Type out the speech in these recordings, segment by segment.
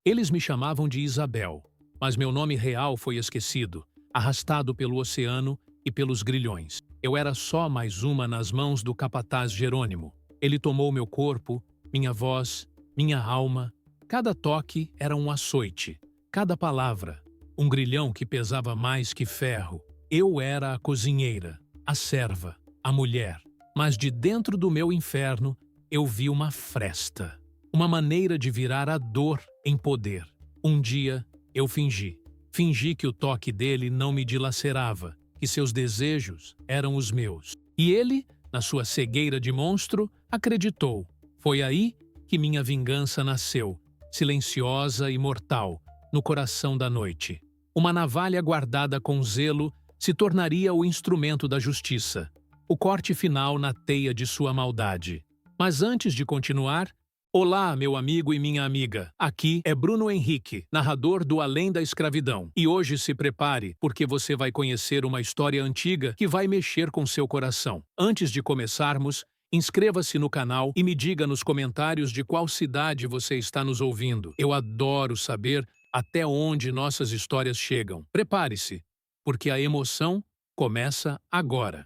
Eles me chamavam de Isabel, mas meu nome real foi esquecido, arrastado pelo oceano e pelos grilhões. Eu era só mais uma nas mãos do capataz Jerônimo. Ele tomou meu corpo, minha voz, minha alma. Cada toque era um açoite, cada palavra, um grilhão que pesava mais que ferro. Eu era a cozinheira, a serva, a mulher. Mas de dentro do meu inferno, eu vi uma fresta. Uma maneira de virar a dor em poder. Um dia, eu fingi. Fingi que o toque dele não me dilacerava, que seus desejos eram os meus. E ele, na sua cegueira de monstro, acreditou. Foi aí que minha vingança nasceu, silenciosa e mortal, no coração da noite. Uma navalha guardada com zelo se tornaria o instrumento da justiça, o corte final na teia de sua maldade. Mas antes de continuar, olá, meu amigo e minha amiga. Aqui é Bruno Henrique, narrador do Além da Escravidão. E hoje se prepare, porque você vai conhecer uma história antiga que vai mexer com seu coração. Antes de começarmos, inscreva-se no canal e me diga nos comentários de qual cidade você está nos ouvindo. Eu adoro saber até onde nossas histórias chegam. Prepare-se, porque a emoção começa agora.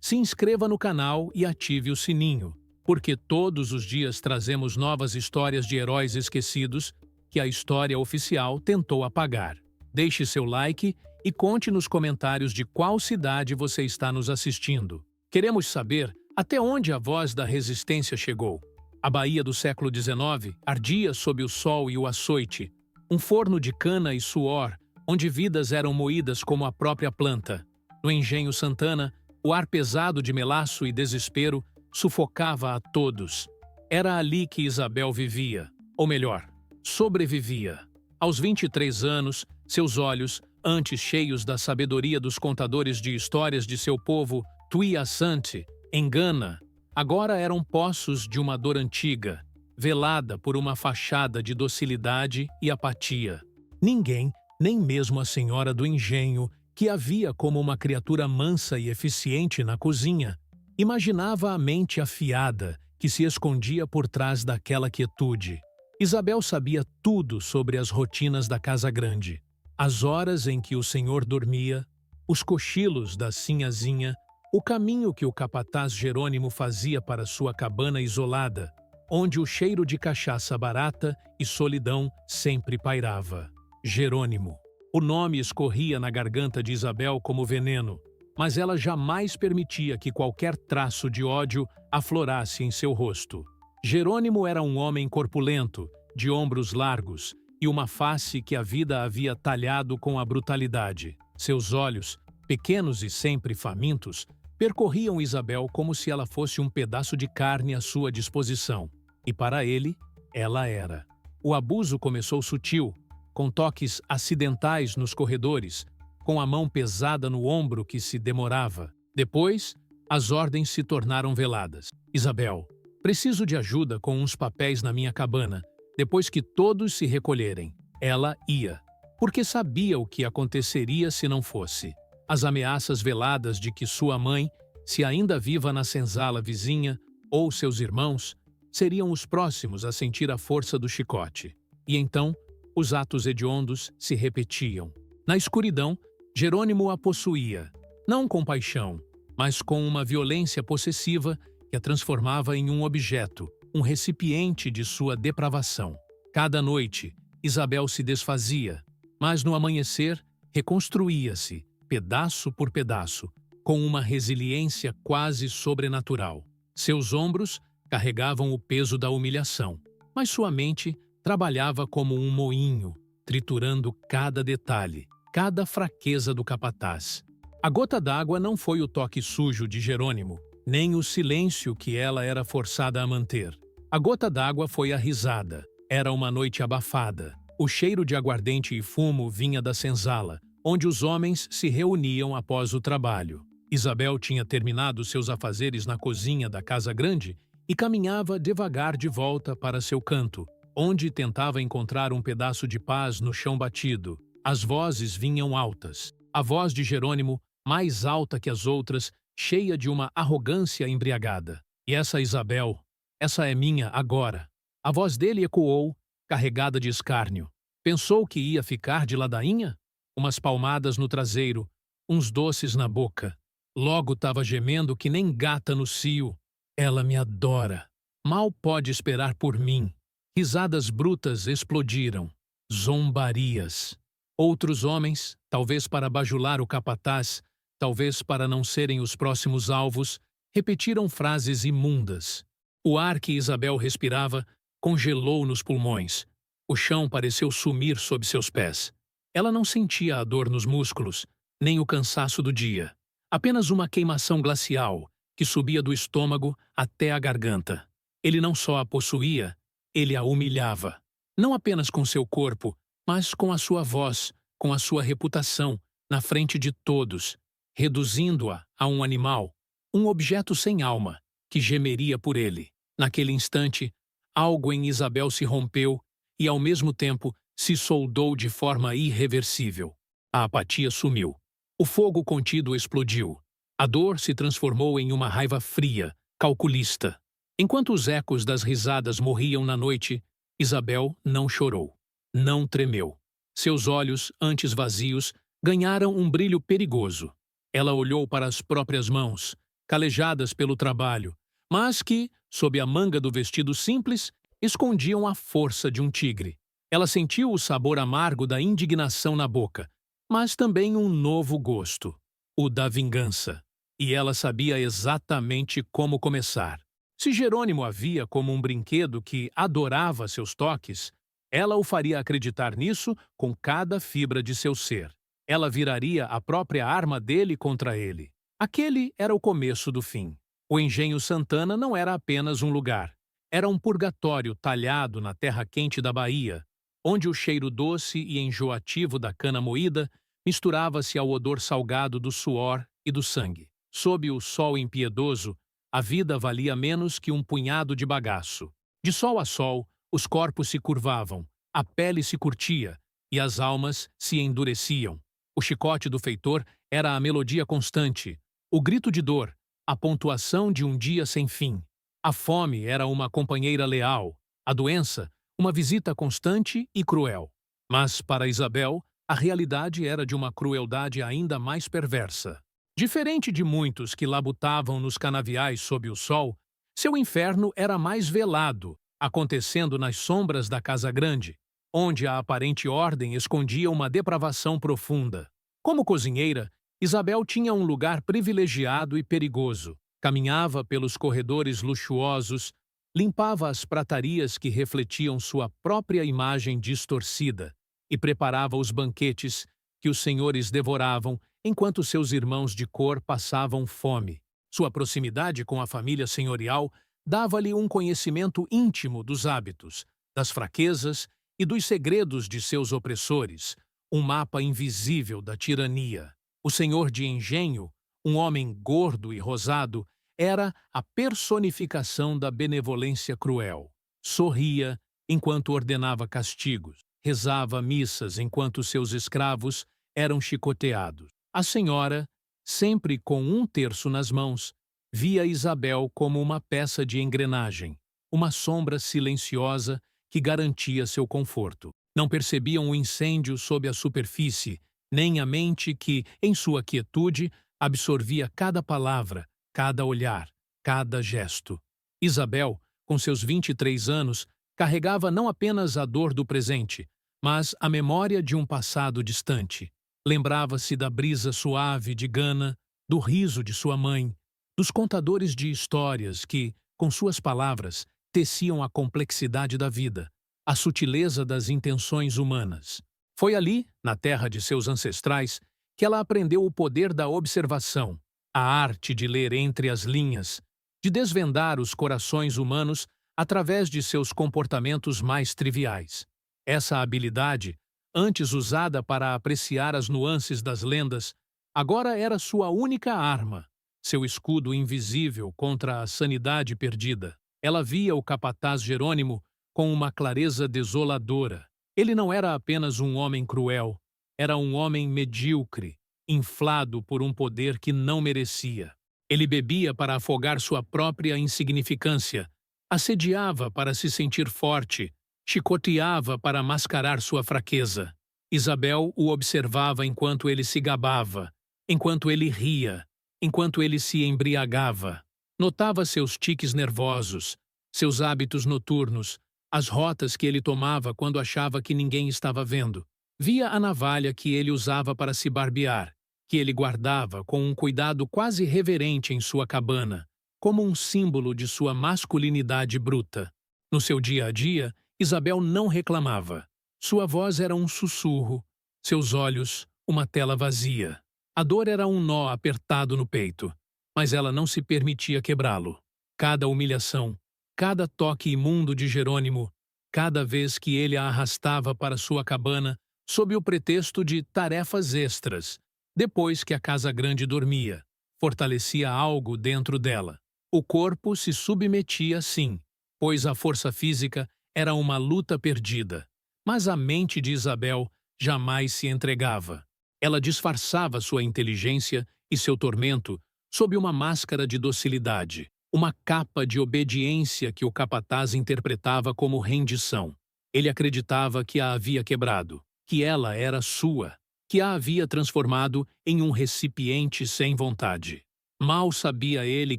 Se inscreva no canal e ative o sininho, porque todos os dias trazemos novas histórias de heróis esquecidos que a história oficial tentou apagar. Deixe seu like e conte nos comentários de qual cidade você está nos assistindo. Queremos saber até onde a voz da resistência chegou. A Bahia do século XIX ardia sob o sol e o açoite, um forno de cana e suor, onde vidas eram moídas como a própria planta. No Engenho Santana, o ar pesado de melaço e desespero sufocava a todos. Era ali que Isabel vivia, ou melhor, sobrevivia. Aos 23 anos, seus olhos, antes cheios da sabedoria dos contadores de histórias de seu povo, Tuiaçante, em Gana, agora eram poços de uma dor antiga, velada por uma fachada de docilidade e apatia. Ninguém, nem mesmo a senhora do engenho, que a via como uma criatura mansa e eficiente na cozinha, imaginava a mente afiada que se escondia por trás daquela quietude. Isabel sabia tudo sobre as rotinas da casa grande, as horas em que o senhor dormia, os cochilos da sinhazinha, o caminho que o capataz Jerônimo fazia para sua cabana isolada, onde o cheiro de cachaça barata e solidão sempre pairava. Jerônimo. O nome escorria na garganta de Isabel como veneno, mas ela jamais permitia que qualquer traço de ódio aflorasse em seu rosto. Jerônimo era um homem corpulento, de ombros largos, e uma face que a vida havia talhado com a brutalidade. Seus olhos, pequenos e sempre famintos, percorriam Isabel como se ela fosse um pedaço de carne à sua disposição. E para ele, ela era. O abuso começou sutil, com toques acidentais nos corredores, com a mão pesada no ombro que se demorava. Depois, as ordens se tornaram veladas. Isabel, preciso de ajuda com uns papéis na minha cabana, depois que todos se recolherem. Ela ia, porque sabia o que aconteceria se não fosse. As ameaças veladas de que sua mãe, se ainda viva na senzala vizinha, ou seus irmãos, seriam os próximos a sentir a força do chicote. E então, os atos hediondos se repetiam. Na escuridão, Jerônimo a possuía, não com paixão, mas com uma violência possessiva que a transformava em um objeto, um recipiente de sua depravação. Cada noite, Isabel se desfazia, mas no amanhecer reconstruía-se, pedaço por pedaço, com uma resiliência quase sobrenatural. Seus ombros carregavam o peso da humilhação, mas sua mente trabalhava como um moinho, triturando cada detalhe, cada fraqueza do capataz. A gota d'água não foi o toque sujo de Jerônimo, nem o silêncio que ela era forçada a manter. A gota d'água foi a risada. Era uma noite abafada. O cheiro de aguardente e fumo vinha da senzala, onde os homens se reuniam após o trabalho. Isabel tinha terminado seus afazeres na cozinha da casa grande e caminhava devagar de volta para seu canto, onde tentava encontrar um pedaço de paz no chão batido. As vozes vinham altas. A voz de Jerônimo, mais alta que as outras, cheia de uma arrogância embriagada. E essa Isabel, essa é minha agora. A voz dele ecoou, carregada de escárnio. Pensou que ia ficar de ladainha? Umas palmadas no traseiro, uns doces na boca. Logo estava gemendo que nem gata no cio. Ela me adora. Mal pode esperar por mim. Risadas brutas explodiram. Zombarias. Outros homens, talvez para bajular o capataz, talvez para não serem os próximos alvos, repetiram frases imundas. O ar que Isabel respirava congelou nos pulmões. O chão pareceu sumir sob seus pés. Ela não sentia a dor nos músculos, nem o cansaço do dia. Apenas uma queimação glacial que subia do estômago até a garganta. Ele não só a possuía, ele a humilhava. Não apenas com seu corpo, mas com a sua voz, com a sua reputação, na frente de todos, reduzindo-a a um animal, um objeto sem alma, que gemeria por ele. Naquele instante, algo em Isabel se rompeu e, ao mesmo tempo, se soldou de forma irreversível. A apatia sumiu. O fogo contido explodiu. A dor se transformou em uma raiva fria, calculista. Enquanto os ecos das risadas morriam na noite, Isabel não chorou. Não tremeu. Seus olhos, antes vazios, ganharam um brilho perigoso. Ela olhou para as próprias mãos, calejadas pelo trabalho, mas que, sob a manga do vestido simples, escondiam a força de um tigre. Ela sentiu o sabor amargo da indignação na boca, mas também um novo gosto, o da vingança. E ela sabia exatamente como começar. Se Jerônimo a via como um brinquedo que adorava seus toques, ela o faria acreditar nisso com cada fibra de seu ser. Ela viraria a própria arma dele contra ele. Aquele era o começo do fim. O Engenho Santana não era apenas um lugar. Era um purgatório talhado na terra quente da Bahia, onde o cheiro doce e enjoativo da cana moída misturava-se ao odor salgado do suor e do sangue. Sob o sol impiedoso, a vida valia menos que um punhado de bagaço. De sol a sol, os corpos se curvavam, a pele se curtia e as almas se endureciam. O chicote do feitor era a melodia constante, o grito de dor, a pontuação de um dia sem fim. A fome era uma companheira leal, a doença, uma visita constante e cruel. Mas, para Isabel, a realidade era de uma crueldade ainda mais perversa. Diferente de muitos que labutavam nos canaviais sob o sol, seu inferno era mais velado, acontecendo nas sombras da casa grande, onde a aparente ordem escondia uma depravação profunda. Como cozinheira, Isabel tinha um lugar privilegiado e perigoso. Caminhava pelos corredores luxuosos, limpava as pratarias que refletiam sua própria imagem distorcida e preparava os banquetes que os senhores devoravam enquanto seus irmãos de cor passavam fome. Sua proximidade com a família senhorial dava-lhe um conhecimento íntimo dos hábitos, das fraquezas e dos segredos de seus opressores, um mapa invisível da tirania. O senhor de engenho, um homem gordo e rosado, era a personificação da benevolência cruel. Sorria enquanto ordenava castigos, rezava missas enquanto seus escravos eram chicoteados. A senhora, sempre com um terço nas mãos, via Isabel como uma peça de engrenagem, uma sombra silenciosa que garantia seu conforto. Não percebiam o incêndio sob a superfície, nem a mente que, em sua quietude, absorvia cada palavra, cada olhar, cada gesto. Isabel, com seus 23 anos, carregava não apenas a dor do presente, mas a memória de um passado distante. Lembrava-se da brisa suave de Gana, do riso de sua mãe, dos contadores de histórias que, com suas palavras, teciam a complexidade da vida, a sutileza das intenções humanas. Foi ali, na terra de seus ancestrais, que ela aprendeu o poder da observação, a arte de ler entre as linhas, de desvendar os corações humanos através de seus comportamentos mais triviais. Essa habilidade, antes usada para apreciar as nuances das lendas, agora era sua única arma, seu escudo invisível contra a sanidade perdida. Ela via o capataz Jerônimo com uma clareza desoladora. Ele não era apenas um homem cruel, era um homem medíocre, inflado por um poder que não merecia. Ele bebia para afogar sua própria insignificância, assediava para se sentir forte, Chicoteava para mascarar sua fraqueza. Isabel o observava enquanto ele se gabava, enquanto ele ria, enquanto ele se embriagava. Notava seus tiques nervosos, seus hábitos noturnos, as rotas que ele tomava quando achava que ninguém estava vendo. Via a navalha que ele usava para se barbear, que ele guardava com um cuidado quase reverente em sua cabana, como um símbolo de sua masculinidade bruta. No seu dia a dia, Isabel não reclamava. Sua voz era um sussurro, seus olhos, uma tela vazia. A dor era um nó apertado no peito, mas ela não se permitia quebrá-lo. Cada humilhação, cada toque imundo de Jerônimo, cada vez que ele a arrastava para sua cabana, sob o pretexto de tarefas extras, depois que a casa grande dormia, fortalecia algo dentro dela. O corpo se submetia sim, pois a força física era uma luta perdida. Mas a mente de Isabel jamais se entregava. Ela disfarçava sua inteligência e seu tormento sob uma máscara de docilidade, uma capa de obediência que o capataz interpretava como rendição. Ele acreditava que a havia quebrado, que ela era sua, que a havia transformado em um recipiente sem vontade. Mal sabia ele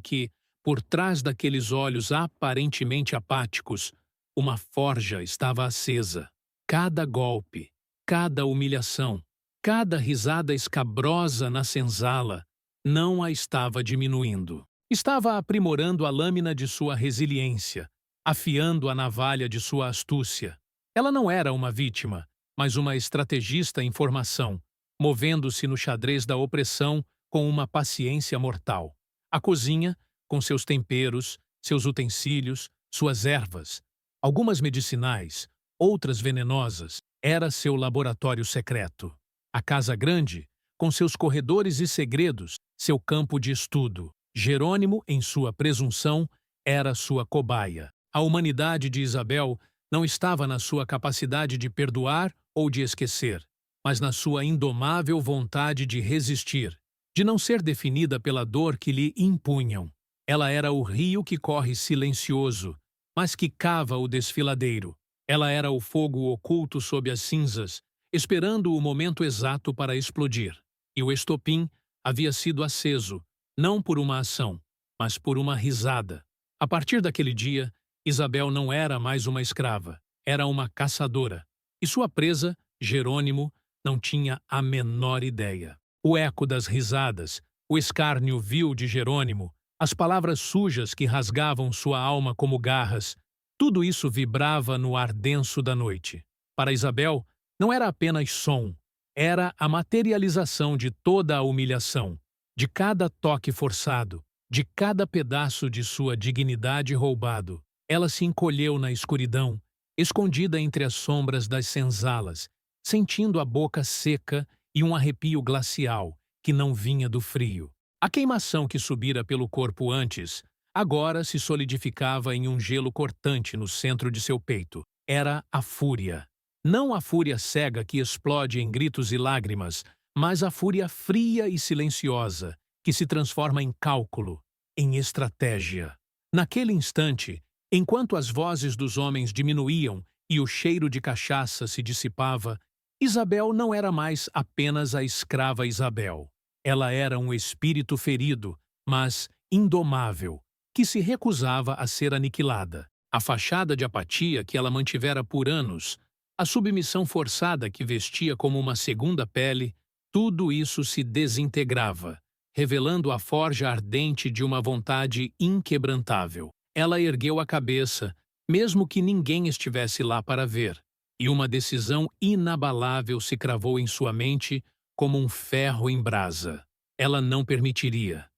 que, por trás daqueles olhos aparentemente apáticos, uma forja estava acesa. Cada golpe, cada humilhação, cada risada escabrosa na senzala não a estava diminuindo. Estava aprimorando a lâmina de sua resiliência, afiando a navalha de sua astúcia. Ela não era uma vítima, mas uma estrategista em formação, movendo-se no xadrez da opressão com uma paciência mortal. A cozinha, com seus temperos, seus utensílios, suas ervas, algumas medicinais, outras venenosas, era seu laboratório secreto. A casa grande, com seus corredores e segredos, seu campo de estudo. Jerônimo, em sua presunção, era sua cobaia. A humanidade de Isabel não estava na sua capacidade de perdoar ou de esquecer, mas na sua indomável vontade de resistir, de não ser definida pela dor que lhe impunham. Ela era o rio que corre silencioso, mas que cava o desfiladeiro. Ela era o fogo oculto sob as cinzas, esperando o momento exato para explodir. E o estopim havia sido aceso, não por uma ação, mas por uma risada. A partir daquele dia, Isabel não era mais uma escrava, era uma caçadora. E sua presa, Jerônimo, não tinha a menor ideia. O eco das risadas, o escárnio vil de Jerônimo, as palavras sujas que rasgavam sua alma como garras, tudo isso vibrava no ar denso da noite. Para Isabel, não era apenas som, era a materialização de toda a humilhação, de cada toque forçado, de cada pedaço de sua dignidade roubado. Ela se encolheu na escuridão, escondida entre as sombras das senzalas, sentindo a boca seca e um arrepio glacial que não vinha do frio. A queimação que subira pelo corpo antes, agora se solidificava em um gelo cortante no centro de seu peito. Era a fúria. Não a fúria cega que explode em gritos e lágrimas, mas a fúria fria e silenciosa, que se transforma em cálculo, em estratégia. Naquele instante, enquanto as vozes dos homens diminuíam e o cheiro de cachaça se dissipava, Isabel não era mais apenas a escrava Isabel. Ela era um espírito ferido, mas indomável, que se recusava a ser aniquilada. A fachada de apatia que ela mantivera por anos, a submissão forçada que vestia como uma segunda pele, tudo isso se desintegrava, revelando a forja ardente de uma vontade inquebrantável. Ela ergueu a cabeça, mesmo que ninguém estivesse lá para ver, e uma decisão inabalável se cravou em sua mente como um ferro em brasa. Ela não permitiria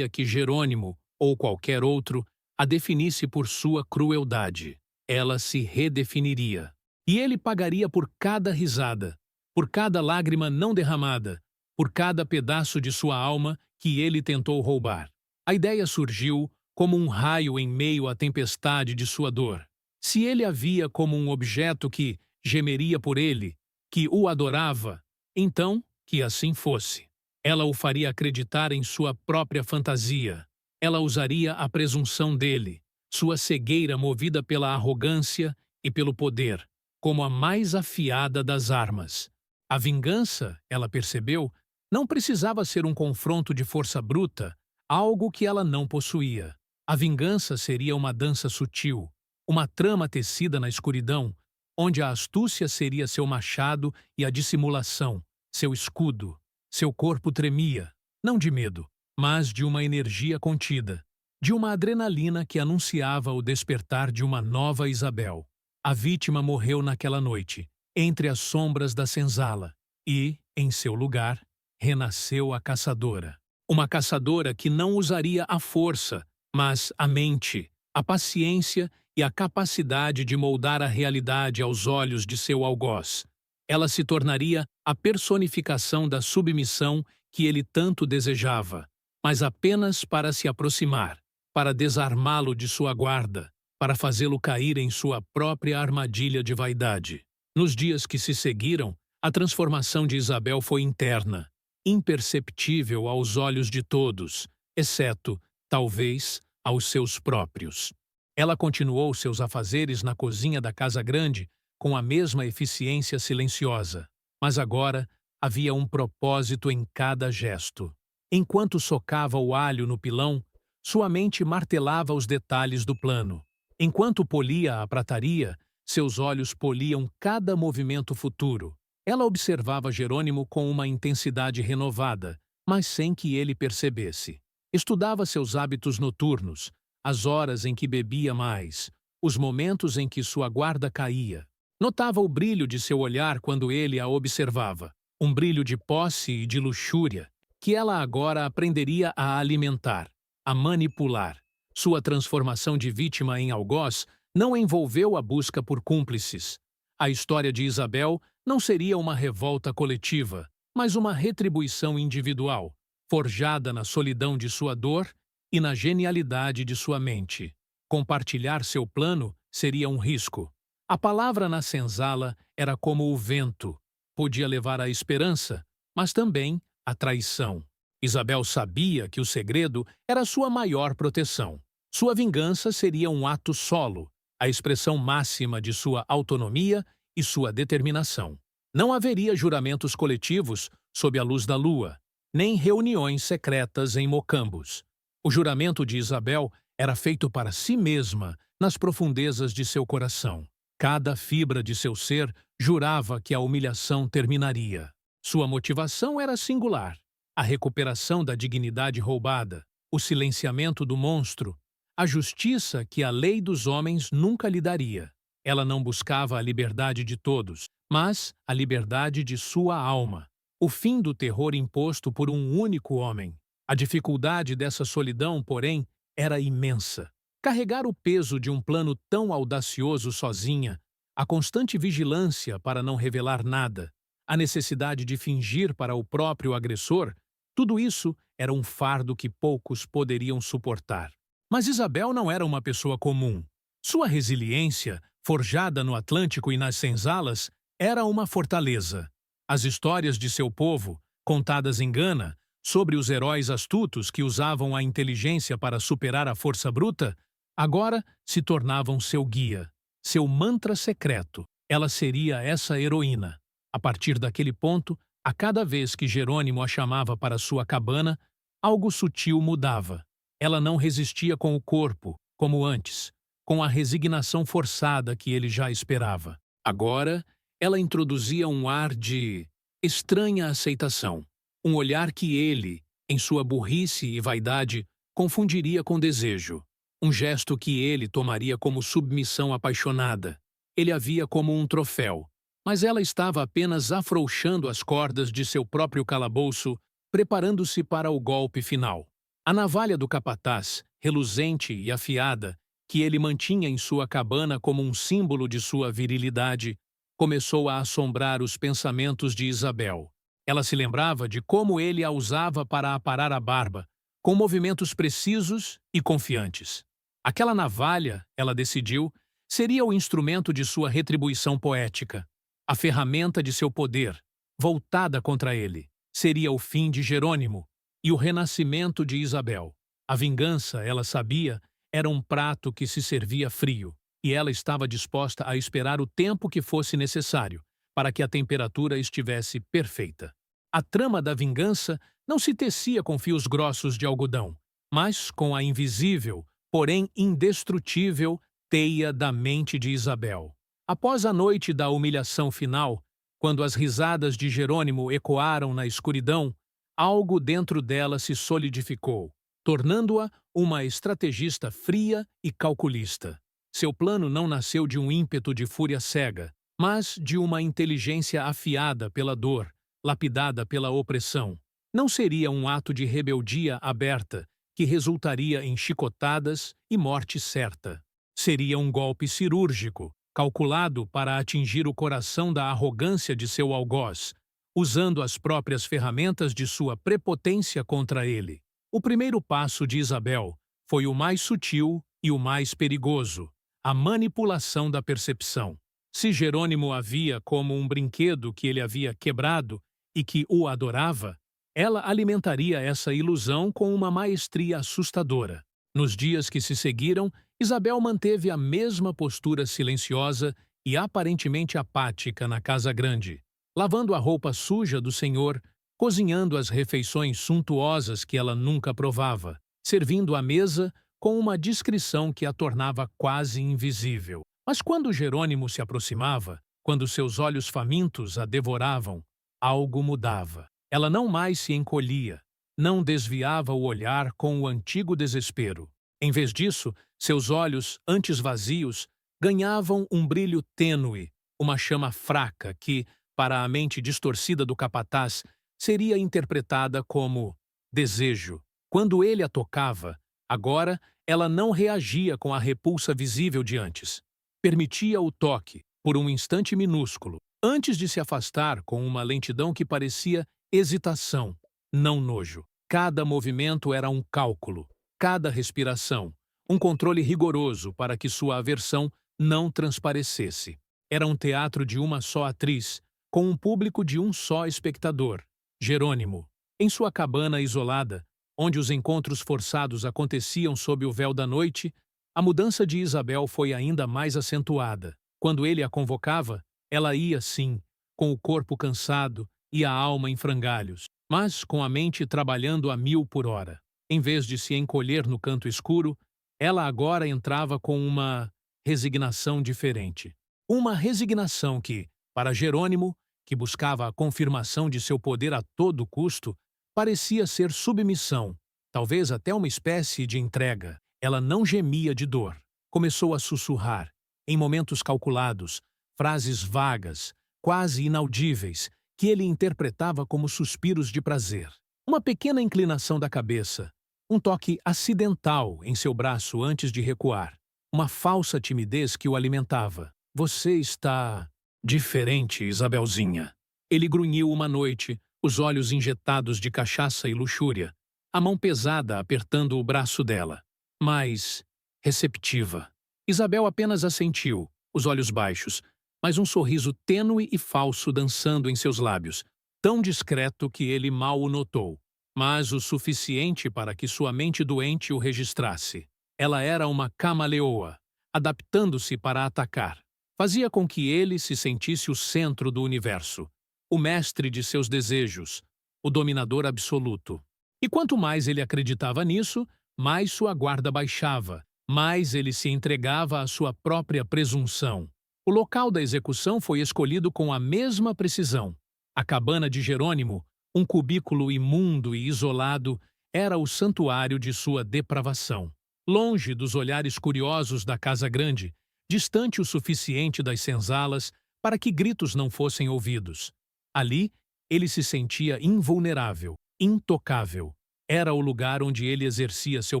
que Jerônimo, ou qualquer outro, a definisse por sua crueldade. Ela se redefiniria. E ele pagaria por cada risada, por cada lágrima não derramada, por cada pedaço de sua alma que ele tentou roubar. A ideia surgiu como um raio em meio à tempestade de sua dor. Se ele a via como um objeto que gemeria por ele, que o adorava, então que assim fosse. Ela o faria acreditar em sua própria fantasia. Ela usaria a presunção dele, sua cegueira movida pela arrogância e pelo poder, como a mais afiada das armas. A vingança, ela percebeu, não precisava ser um confronto de força bruta, algo que ela não possuía. A vingança seria uma dança sutil, uma trama tecida na escuridão, onde a astúcia seria seu machado e a dissimulação, seu escudo. Seu corpo tremia, não de medo, mas de uma energia contida, de uma adrenalina que anunciava o despertar de uma nova Isabel. A vítima morreu naquela noite, entre as sombras da senzala, e, em seu lugar, renasceu a caçadora. Uma caçadora que não usaria a força, mas a mente, a paciência e a capacidade de moldar a realidade aos olhos de seu algoz. Ela se tornaria a personificação da submissão que ele tanto desejava, mas apenas para se aproximar, para desarmá-lo de sua guarda, para fazê-lo cair em sua própria armadilha de vaidade. Nos dias que se seguiram, a transformação de Isabel foi interna, imperceptível aos olhos de todos, exceto, talvez, aos seus próprios. Ela continuou seus afazeres na cozinha da casa grande com a mesma eficiência silenciosa, mas agora havia um propósito em cada gesto. Enquanto socava o alho no pilão, sua mente martelava os detalhes do plano. Enquanto polia a prataria, seus olhos poliam cada movimento futuro. Ela observava Jerônimo com uma intensidade renovada, mas sem que ele percebesse. Estudava seus hábitos noturnos, as horas em que bebia mais, os momentos em que sua guarda caía. Notava o brilho de seu olhar quando ele a observava, um brilho de posse e de luxúria, que ela agora aprenderia a alimentar, a manipular. Sua transformação de vítima em algoz não envolveu a busca por cúmplices. A história de Isabel não seria uma revolta coletiva, mas uma retribuição individual, forjada na solidão de sua dor e na genialidade de sua mente. Compartilhar seu plano seria um risco. A palavra na senzala era como o vento. Podia levar à esperança, mas também à traição. Isabel sabia que o segredo era sua maior proteção. Sua vingança seria um ato solo, a expressão máxima de sua autonomia e sua determinação. Não haveria juramentos coletivos sob a luz da lua, nem reuniões secretas em mocambos. O juramento de Isabel era feito para si mesma, nas profundezas de seu coração. Cada fibra de seu ser jurava que a humilhação terminaria. Sua motivação era singular: a recuperação da dignidade roubada, o silenciamento do monstro, a justiça que a lei dos homens nunca lhe daria. Ela não buscava a liberdade de todos, mas a liberdade de sua alma. O fim do terror imposto por um único homem. A dificuldade dessa solidão, porém, era imensa. Carregar o peso de um plano tão audacioso sozinha, a constante vigilância para não revelar nada, a necessidade de fingir para o próprio agressor, tudo isso era um fardo que poucos poderiam suportar. Mas Isabel não era uma pessoa comum. Sua resiliência, forjada no Atlântico e nas senzalas, era uma fortaleza. As histórias de seu povo, contadas em Gana, sobre os heróis astutos que usavam a inteligência para superar a força bruta, agora se tornavam seu guia, seu mantra secreto. Ela seria essa heroína. A partir daquele ponto, a cada vez que Jerônimo a chamava para sua cabana, algo sutil mudava. Ela não resistia com o corpo, como antes, com a resignação forçada que ele já esperava. Agora, ela introduzia um ar de estranha aceitação, um olhar que ele, em sua burrice e vaidade, confundiria com desejo, um gesto que ele tomaria como submissão apaixonada. Ele a via como um troféu, mas ela estava apenas afrouxando as cordas de seu próprio calabouço, preparando-se para o golpe final. A navalha do capataz, reluzente e afiada, que ele mantinha em sua cabana como um símbolo de sua virilidade, começou a assombrar os pensamentos de Isabel. Ela se lembrava de como ele a usava para aparar a barba, com movimentos precisos e confiantes. Aquela navalha, ela decidiu, seria o instrumento de sua retribuição poética, a ferramenta de seu poder, voltada contra ele. Seria o fim de Jerônimo e o renascimento de Isabel. A vingança, ela sabia, era um prato que se servia frio. e ela estava disposta a esperar o tempo que fosse necessário para que a temperatura estivesse perfeita. A trama da vingança não se tecia com fios grossos de algodão, mas com a invisível, porém indestrutível, teia da mente de Isabel. Após a noite da humilhação final, quando as risadas de Jerônimo ecoaram na escuridão, algo dentro dela se solidificou, tornando-a uma estrategista fria e calculista. Seu plano não nasceu de um ímpeto de fúria cega, mas de uma inteligência afiada pela dor, lapidada pela opressão. Não seria um ato de rebeldia aberta que resultaria em chicotadas e morte certa. Seria um golpe cirúrgico, calculado para atingir o coração da arrogância de seu algoz, usando as próprias ferramentas de sua prepotência contra ele. O primeiro passo de Isabel foi o mais sutil e o mais perigoso: a manipulação da percepção. Se Jerônimo a via como um brinquedo que ele havia quebrado e que o adorava, ela alimentaria essa ilusão com uma maestria assustadora. Nos dias que se seguiram, Isabel manteve a mesma postura silenciosa e aparentemente apática na casa grande, lavando a roupa suja do senhor, cozinhando as refeições suntuosas que ela nunca provava, servindo à mesa com uma discrição que a tornava quase invisível. Mas quando Jerônimo se aproximava, quando seus olhos famintos a devoravam, algo mudava. Ela não mais se encolhia, não desviava o olhar com o antigo desespero. Em vez disso, seus olhos, antes vazios, ganhavam um brilho tênue, uma chama fraca que, para a mente distorcida do capataz, seria interpretada como desejo. Quando ele a tocava, agora ela não reagia com a repulsa visível de antes. Permitia o toque, por um instante minúsculo, antes de se afastar com uma lentidão que parecia hesitação, não nojo. Cada movimento era um cálculo, cada respiração, um controle rigoroso para que sua aversão não transparecesse. Era um teatro de uma só atriz, com um público de um só espectador, Jerônimo. Em sua cabana isolada, onde os encontros forçados aconteciam sob o véu da noite, a mudança de Isabel foi ainda mais acentuada. Quando ele a convocava, ela ia, sim, com o corpo cansado e a alma em frangalhos, mas com a mente trabalhando a 1000 por hora. Em vez de se encolher no canto escuro, ela agora entrava com uma resignação diferente. Uma resignação que, para Jerônimo, que buscava a confirmação de seu poder a todo custo, parecia ser submissão, talvez até uma espécie de entrega. Ela não gemia de dor. Começou a sussurrar, em momentos calculados, frases vagas, quase inaudíveis, que ele interpretava como suspiros de prazer. Uma pequena inclinação da cabeça, um toque acidental em seu braço antes de recuar, uma falsa timidez que o alimentava. Você está diferente, Isabelzinha. Ele grunhiu uma noite, os olhos injetados de cachaça e luxúria, a mão pesada apertando o braço dela. Mas receptiva. Isabel apenas assentiu, os olhos baixos, mas um sorriso tênue e falso dançando em seus lábios, tão discreto que ele mal o notou, mas o suficiente para que sua mente doente o registrasse. Ela era uma camaleoa, adaptando-se para atacar. Fazia com que ele se sentisse o centro do universo, o mestre de seus desejos, o dominador absoluto. E quanto mais ele acreditava nisso, mais sua guarda baixava, mais ele se entregava à sua própria presunção. O local da execução foi escolhido com a mesma precisão. A cabana de Jerônimo, um cubículo imundo e isolado, era o santuário de sua depravação. Longe dos olhares curiosos da casa grande, distante o suficiente das senzalas para que gritos não fossem ouvidos. Ali, ele se sentia invulnerável, intocável. Era o lugar onde ele exercia seu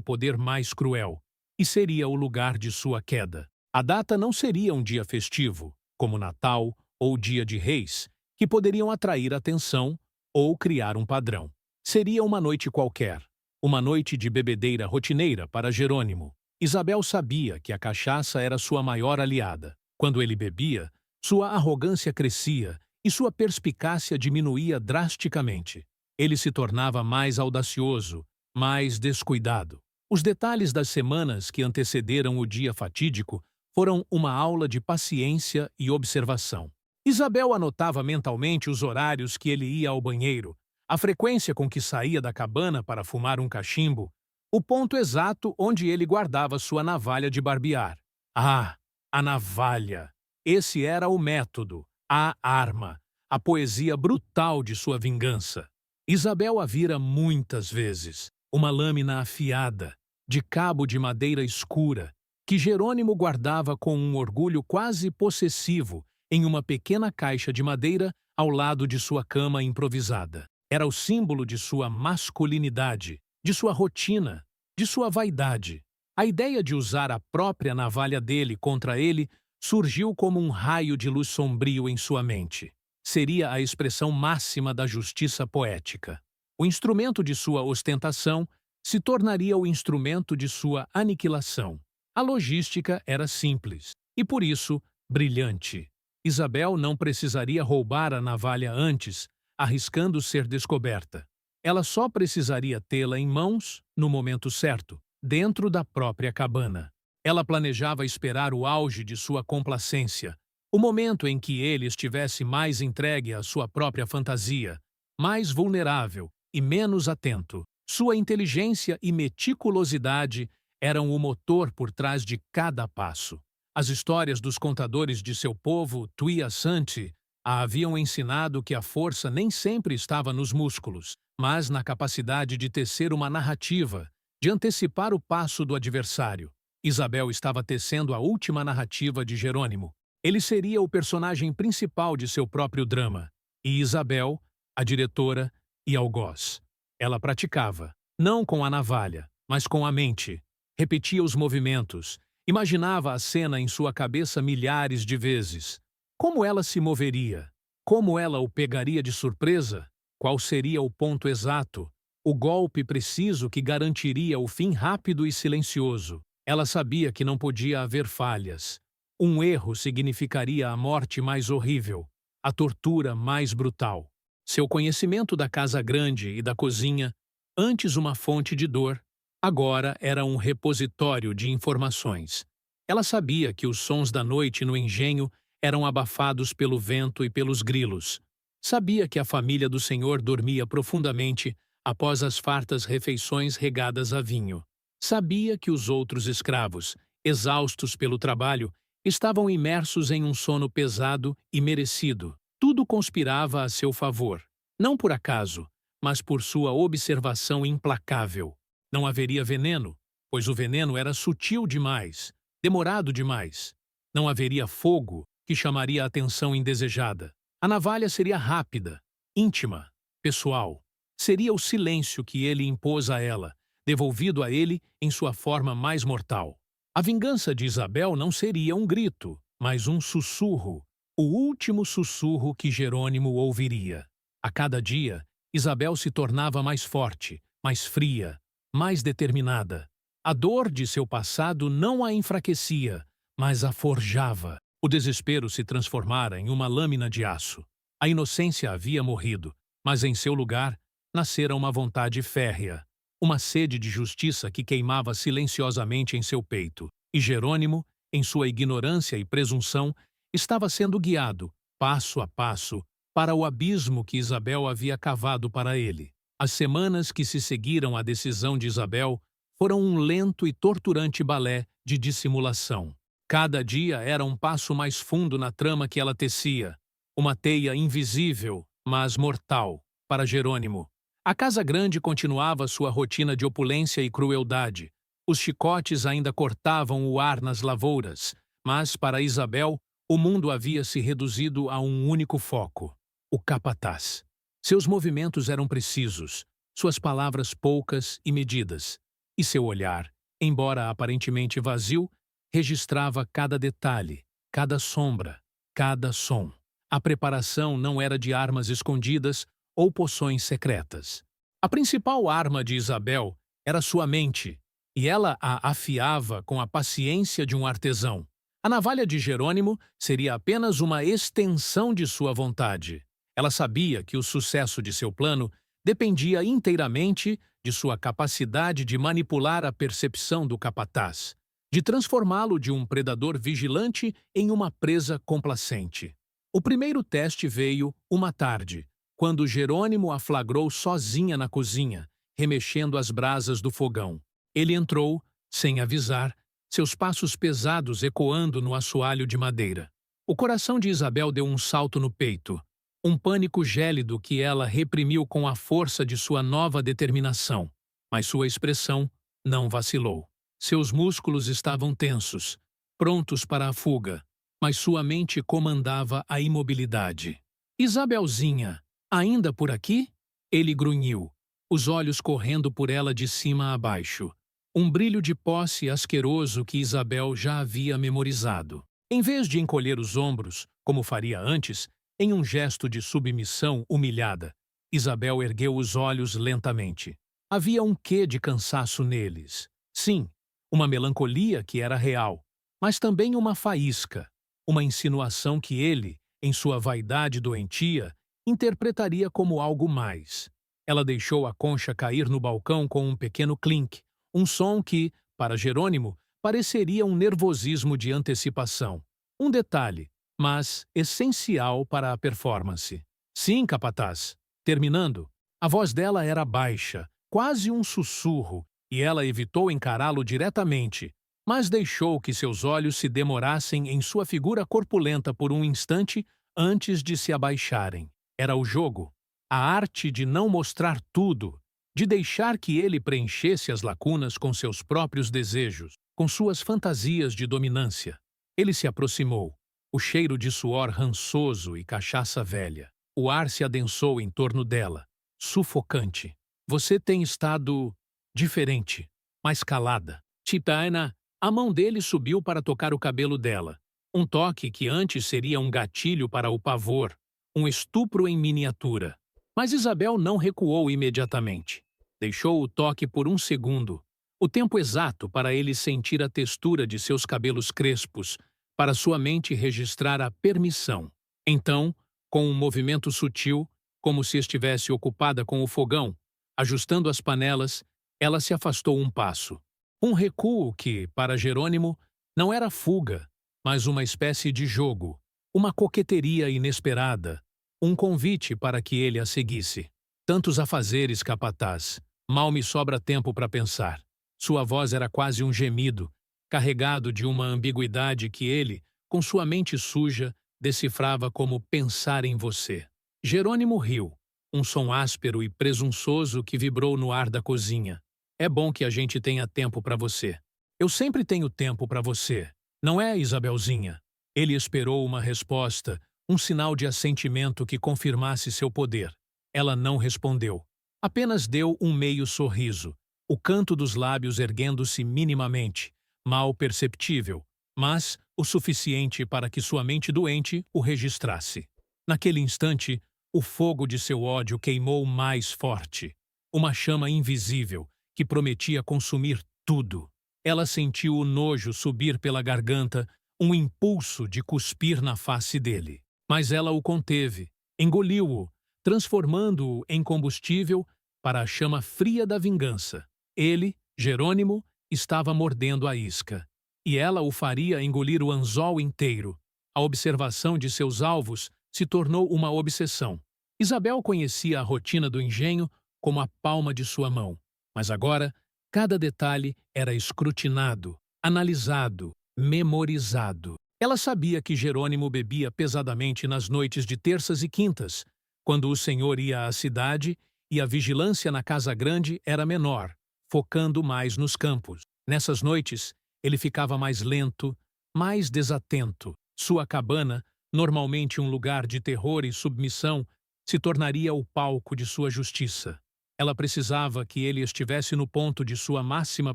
poder mais cruel, e seria o lugar de sua queda. A data não seria um dia festivo, como Natal ou Dia de Reis, que poderiam atrair atenção ou criar um padrão. Seria uma noite qualquer, uma noite de bebedeira rotineira para Jerônimo. Isabel sabia que a cachaça era sua maior aliada. Quando ele bebia, sua arrogância crescia e sua perspicácia diminuía drasticamente. Ele se tornava mais audacioso, mais descuidado. Os detalhes das semanas que antecederam o dia fatídico foram uma aula de paciência e observação. Isabel anotava mentalmente os horários que ele ia ao banheiro, a frequência com que saía da cabana para fumar um cachimbo, o ponto exato onde ele guardava sua navalha de barbear. Ah, a navalha! Esse era o método, a arma, a poesia brutal de sua vingança. Isabel a vira muitas vezes, uma lâmina afiada, de cabo de madeira escura, que Jerônimo guardava com um orgulho quase possessivo em uma pequena caixa de madeira ao lado de sua cama improvisada. Era o símbolo de sua masculinidade, de sua rotina, de sua vaidade. A ideia de usar a própria navalha dele contra ele surgiu como um raio de luz sombrio em sua mente. Seria a expressão máxima da justiça poética. O instrumento de sua ostentação se tornaria o instrumento de sua aniquilação. A logística era simples e, por isso, brilhante. Isabel não precisaria roubar a navalha antes, arriscando ser descoberta. Ela só precisaria tê-la em mãos no momento certo, dentro da própria cabana. Ela planejava esperar o auge de sua complacência, o momento em que ele estivesse mais entregue à sua própria fantasia, mais vulnerável e menos atento. Sua inteligência e meticulosidade eram o motor por trás de cada passo. As histórias dos contadores de seu povo, Tuia Santi, a haviam ensinado que a força nem sempre estava nos músculos, mas na capacidade de tecer uma narrativa, de antecipar o passo do adversário. Isabel estava tecendo a última narrativa de Jerônimo. Ele seria o personagem principal de seu próprio drama, e Isabel, a diretora e algoz. Ela praticava, não com a navalha, mas com a mente. Repetia os movimentos, imaginava a cena em sua cabeça milhares de vezes. Como ela se moveria? Como ela o pegaria de surpresa? Qual seria o ponto exato? O golpe preciso que garantiria o fim rápido e silencioso. Ela sabia que não podia haver falhas. Um erro significaria a morte mais horrível, a tortura mais brutal. Seu conhecimento da casa grande e da cozinha, antes uma fonte de dor, agora era um repositório de informações. Ela sabia que os sons da noite no engenho eram abafados pelo vento e pelos grilos. Sabia que a família do senhor dormia profundamente após as fartas refeições regadas a vinho. Sabia que os outros escravos, exaustos pelo trabalho, estavam imersos em um sono pesado e merecido. Tudo conspirava a seu favor. Não por acaso, mas por sua observação implacável. Não haveria veneno, pois o veneno era sutil demais, demorado demais. Não haveria fogo, que chamaria a atenção indesejada. A navalha seria rápida, íntima, pessoal. Seria o silêncio que ele impôs a ela, devolvido a ele em sua forma mais mortal. A vingança de Isabel não seria um grito, mas um sussurro, o último sussurro que Jerônimo ouviria. A cada dia, Isabel se tornava mais forte, mais fria, mais determinada. A dor de seu passado não a enfraquecia, mas a forjava. O desespero se transformara em uma lâmina de aço. A inocência havia morrido, mas em seu lugar nascera uma vontade férrea, uma sede de justiça que queimava silenciosamente em seu peito. E Jerônimo, em sua ignorância e presunção, estava sendo guiado, passo a passo, para o abismo que Isabel havia cavado para ele. As semanas que se seguiram à decisão de Isabel foram um lento e torturante balé de dissimulação. Cada dia era um passo mais fundo na trama que ela tecia, uma teia invisível, mas mortal, para Jerônimo. A casa grande continuava sua rotina de opulência e crueldade. Os chicotes ainda cortavam o ar nas lavouras, mas, para Isabel, o mundo havia se reduzido a um único foco: o capataz. Seus movimentos eram precisos, suas palavras poucas e medidas, e seu olhar, embora aparentemente vazio, registrava cada detalhe, cada sombra, cada som. A preparação não era de armas escondidas ou poções secretas. A principal arma de Isabel era sua mente, e ela a afiava com a paciência de um artesão. A navalha de Jerônimo seria apenas uma extensão de sua vontade. Ela sabia que o sucesso de seu plano dependia inteiramente de sua capacidade de manipular a percepção do capataz, de transformá-lo de um predador vigilante em uma presa complacente. O primeiro teste veio uma tarde, quando Jerônimo a flagrou sozinha na cozinha, remexendo as brasas do fogão. Ele entrou, sem avisar, seus passos pesados ecoando no assoalho de madeira. O coração de Isabel deu um salto no peito, um pânico gélido que ela reprimiu com a força de sua nova determinação, mas sua expressão não vacilou. Seus músculos estavam tensos, prontos para a fuga, mas sua mente comandava a imobilidade. Isabelzinha, ainda por aqui? Ele grunhiu, os olhos correndo por ela de cima a baixo. Um brilho de posse asqueroso que Isabel já havia memorizado. Em vez de encolher os ombros, como faria antes, em um gesto de submissão humilhada, Isabel ergueu os olhos lentamente. Havia um quê de cansaço neles. Sim, uma melancolia que era real, mas também uma faísca, uma insinuação que ele, em sua vaidade doentia, interpretaria como algo mais. Ela deixou a concha cair no balcão com um pequeno clink, um som que, para Jerônimo, pareceria um nervosismo de antecipação. Um detalhe, mas essencial para a performance. Sim, capataz. Terminando, a voz dela era baixa, quase um sussurro, e ela evitou encará-lo diretamente, mas deixou que seus olhos se demorassem em sua figura corpulenta por um instante antes de se abaixarem. Era o jogo, a arte de não mostrar tudo, de deixar que ele preenchesse as lacunas com seus próprios desejos, com suas fantasias de dominância. Ele se aproximou, o cheiro de suor rançoso e cachaça velha. O ar se adensou em torno dela, sufocante. Você tem estado diferente, mais calada. Titaina, a mão dele subiu para tocar o cabelo dela. Um toque que antes seria um gatilho para o pavor, um estupro em miniatura. Mas Isabel não recuou imediatamente. Deixou o toque por um segundo, o tempo exato para ele sentir a textura de seus cabelos crespos, para sua mente registrar a permissão. Então, com um movimento sutil, como se estivesse ocupada com o fogão, ajustando as panelas, ela se afastou um passo. Um recuo que, para Jerônimo, não era fuga, mas uma espécie de jogo, uma coqueteria inesperada, um convite para que ele a seguisse. Tantos afazeres, capataz. Mal me sobra tempo para pensar. Sua voz era quase um gemido, carregado de uma ambiguidade que ele, com sua mente suja, decifrava como pensar em você. Jerônimo riu, um som áspero e presunçoso que vibrou no ar da cozinha. É bom que a gente tenha tempo para você. Eu sempre tenho tempo para você, não é, Isabelzinha? Ele esperou uma resposta, um sinal de assentimento que confirmasse seu poder. Ela não respondeu. Apenas deu um meio sorriso, o canto dos lábios erguendo-se minimamente, mal perceptível, mas o suficiente para que sua mente doente o registrasse. Naquele instante, o fogo de seu ódio queimou mais forte. Uma chama invisível que prometia consumir tudo. Ela sentiu o nojo subir pela garganta, um impulso de cuspir na face dele. Mas ela o conteve, engoliu-o, transformando-o em combustível para a chama fria da vingança. Ele, Jerônimo, estava mordendo a isca. E ela o faria engolir o anzol inteiro. A observação de seus alvos se tornou uma obsessão. Isabel conhecia a rotina do engenho como a palma de sua mão. Mas agora, cada detalhe era escrutinado, analisado, memorizado. Ela sabia que Jerônimo bebia pesadamente nas noites de terças e quintas, quando o senhor ia à cidade e a vigilância na casa grande era menor, focando mais nos campos. Nessas noites, ele ficava mais lento, mais desatento. Sua cabana, normalmente um lugar de terror e submissão, se tornaria o palco de sua justiça. Ela precisava que ele estivesse no ponto de sua máxima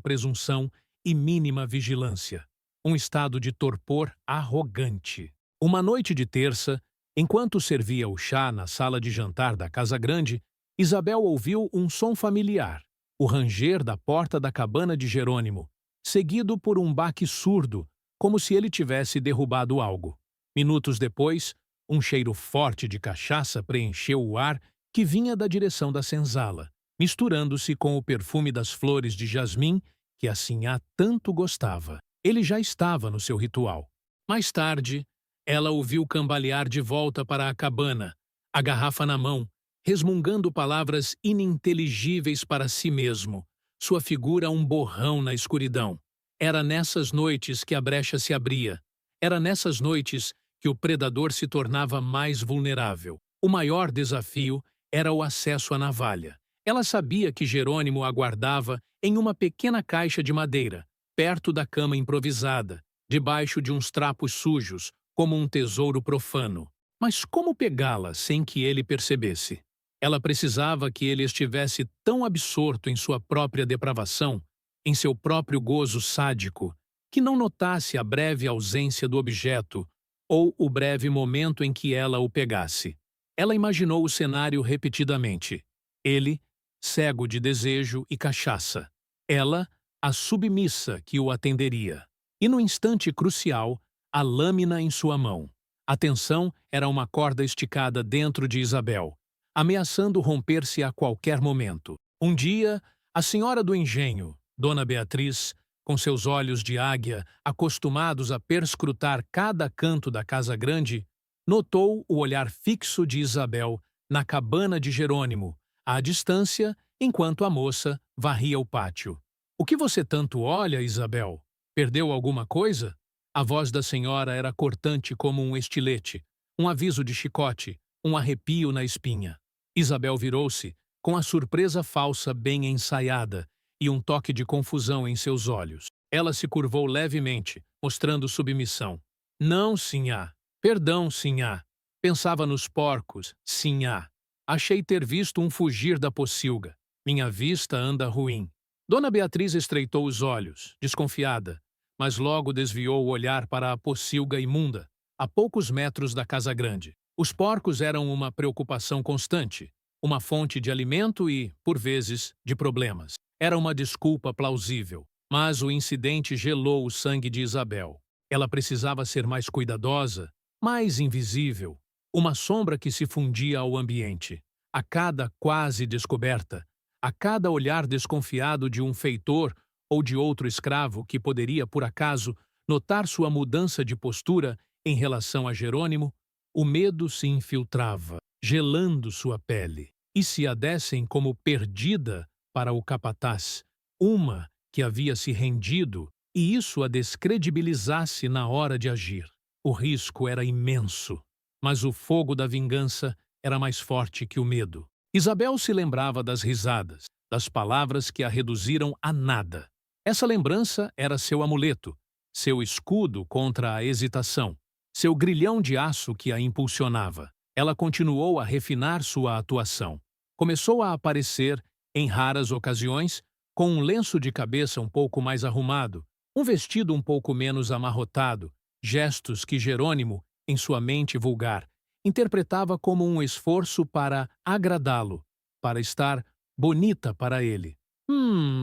presunção e mínima vigilância. Um estado de torpor arrogante. Uma noite de terça, enquanto servia o chá na sala de jantar da casa grande, Isabel ouviu um som familiar, o ranger da porta da cabana de Jerônimo, seguido por um baque surdo, como se ele tivesse derrubado algo. Minutos depois, um cheiro forte de cachaça preencheu o ar que vinha da direção da senzala, misturando-se com o perfume das flores de jasmim que a sinhá tanto gostava. Ele já estava no seu ritual. Mais tarde, ela o viu cambalear de volta para a cabana, a garrafa na mão, resmungando palavras ininteligíveis para si mesmo, sua figura um borrão na escuridão. Era nessas noites que a brecha se abria. Era nessas noites que o predador se tornava mais vulnerável. O maior desafio era o acesso à navalha. Ela sabia que Jerônimo aguardava em uma pequena caixa de madeira, perto da cama improvisada, debaixo de uns trapos sujos, como um tesouro profano. Mas como pegá-la sem que ele percebesse? Ela precisava que ele estivesse tão absorto em sua própria depravação, em seu próprio gozo sádico, que não notasse a breve ausência do objeto ou o breve momento em que ela o pegasse. Ela imaginou o cenário repetidamente. Ele, cego de desejo e cachaça. Ela, a submissa que o atenderia. E no instante crucial, a lâmina em sua mão. A tensão era uma corda esticada dentro de Isabel, ameaçando romper-se a qualquer momento. Um dia, a senhora do engenho, Dona Beatriz, com seus olhos de águia acostumados a perscrutar cada canto da casa grande, notou o olhar fixo de Isabel na cabana de Jerônimo, à distância, enquanto a moça varria o pátio. "O que você tanto olha, Isabel? Perdeu alguma coisa?" A voz da senhora era cortante como um estilete, um aviso de chicote, um arrepio na espinha. Isabel virou-se, com a surpresa falsa bem ensaiada e um toque de confusão em seus olhos. Ela se curvou levemente, mostrando submissão. "Não, sinhá. Perdão, sinhá. Pensava nos porcos, sinhá. Achei ter visto um fugir da pocilga. Minha vista anda ruim." Dona Beatriz estreitou os olhos, desconfiada, mas logo desviou o olhar para a pocilga imunda, a poucos metros da casa grande. Os porcos eram uma preocupação constante, uma fonte de alimento e, por vezes, de problemas. Era uma desculpa plausível, mas o incidente gelou o sangue de Isabel. Ela precisava ser mais cuidadosa, mais invisível, uma sombra que se fundia ao ambiente. A cada quase descoberta, a cada olhar desconfiado de um feitor ou de outro escravo que poderia, por acaso, notar sua mudança de postura em relação a Jerônimo, o medo se infiltrava, gelando sua pele, e se a dessem como perdida para o capataz, uma que havia se rendido, e isso a descredibilizasse na hora de agir. O risco era imenso, mas o fogo da vingança era mais forte que o medo. Isabel se lembrava das risadas, das palavras que a reduziram a nada. Essa lembrança era seu amuleto, seu escudo contra a hesitação, seu grilhão de aço que a impulsionava. Ela continuou a refinar sua atuação. Começou a aparecer, em raras ocasiões, com um lenço de cabeça um pouco mais arrumado, um vestido um pouco menos amarrotado, gestos que Jerônimo, em sua mente vulgar, interpretava como um esforço para agradá-lo, para estar bonita para ele.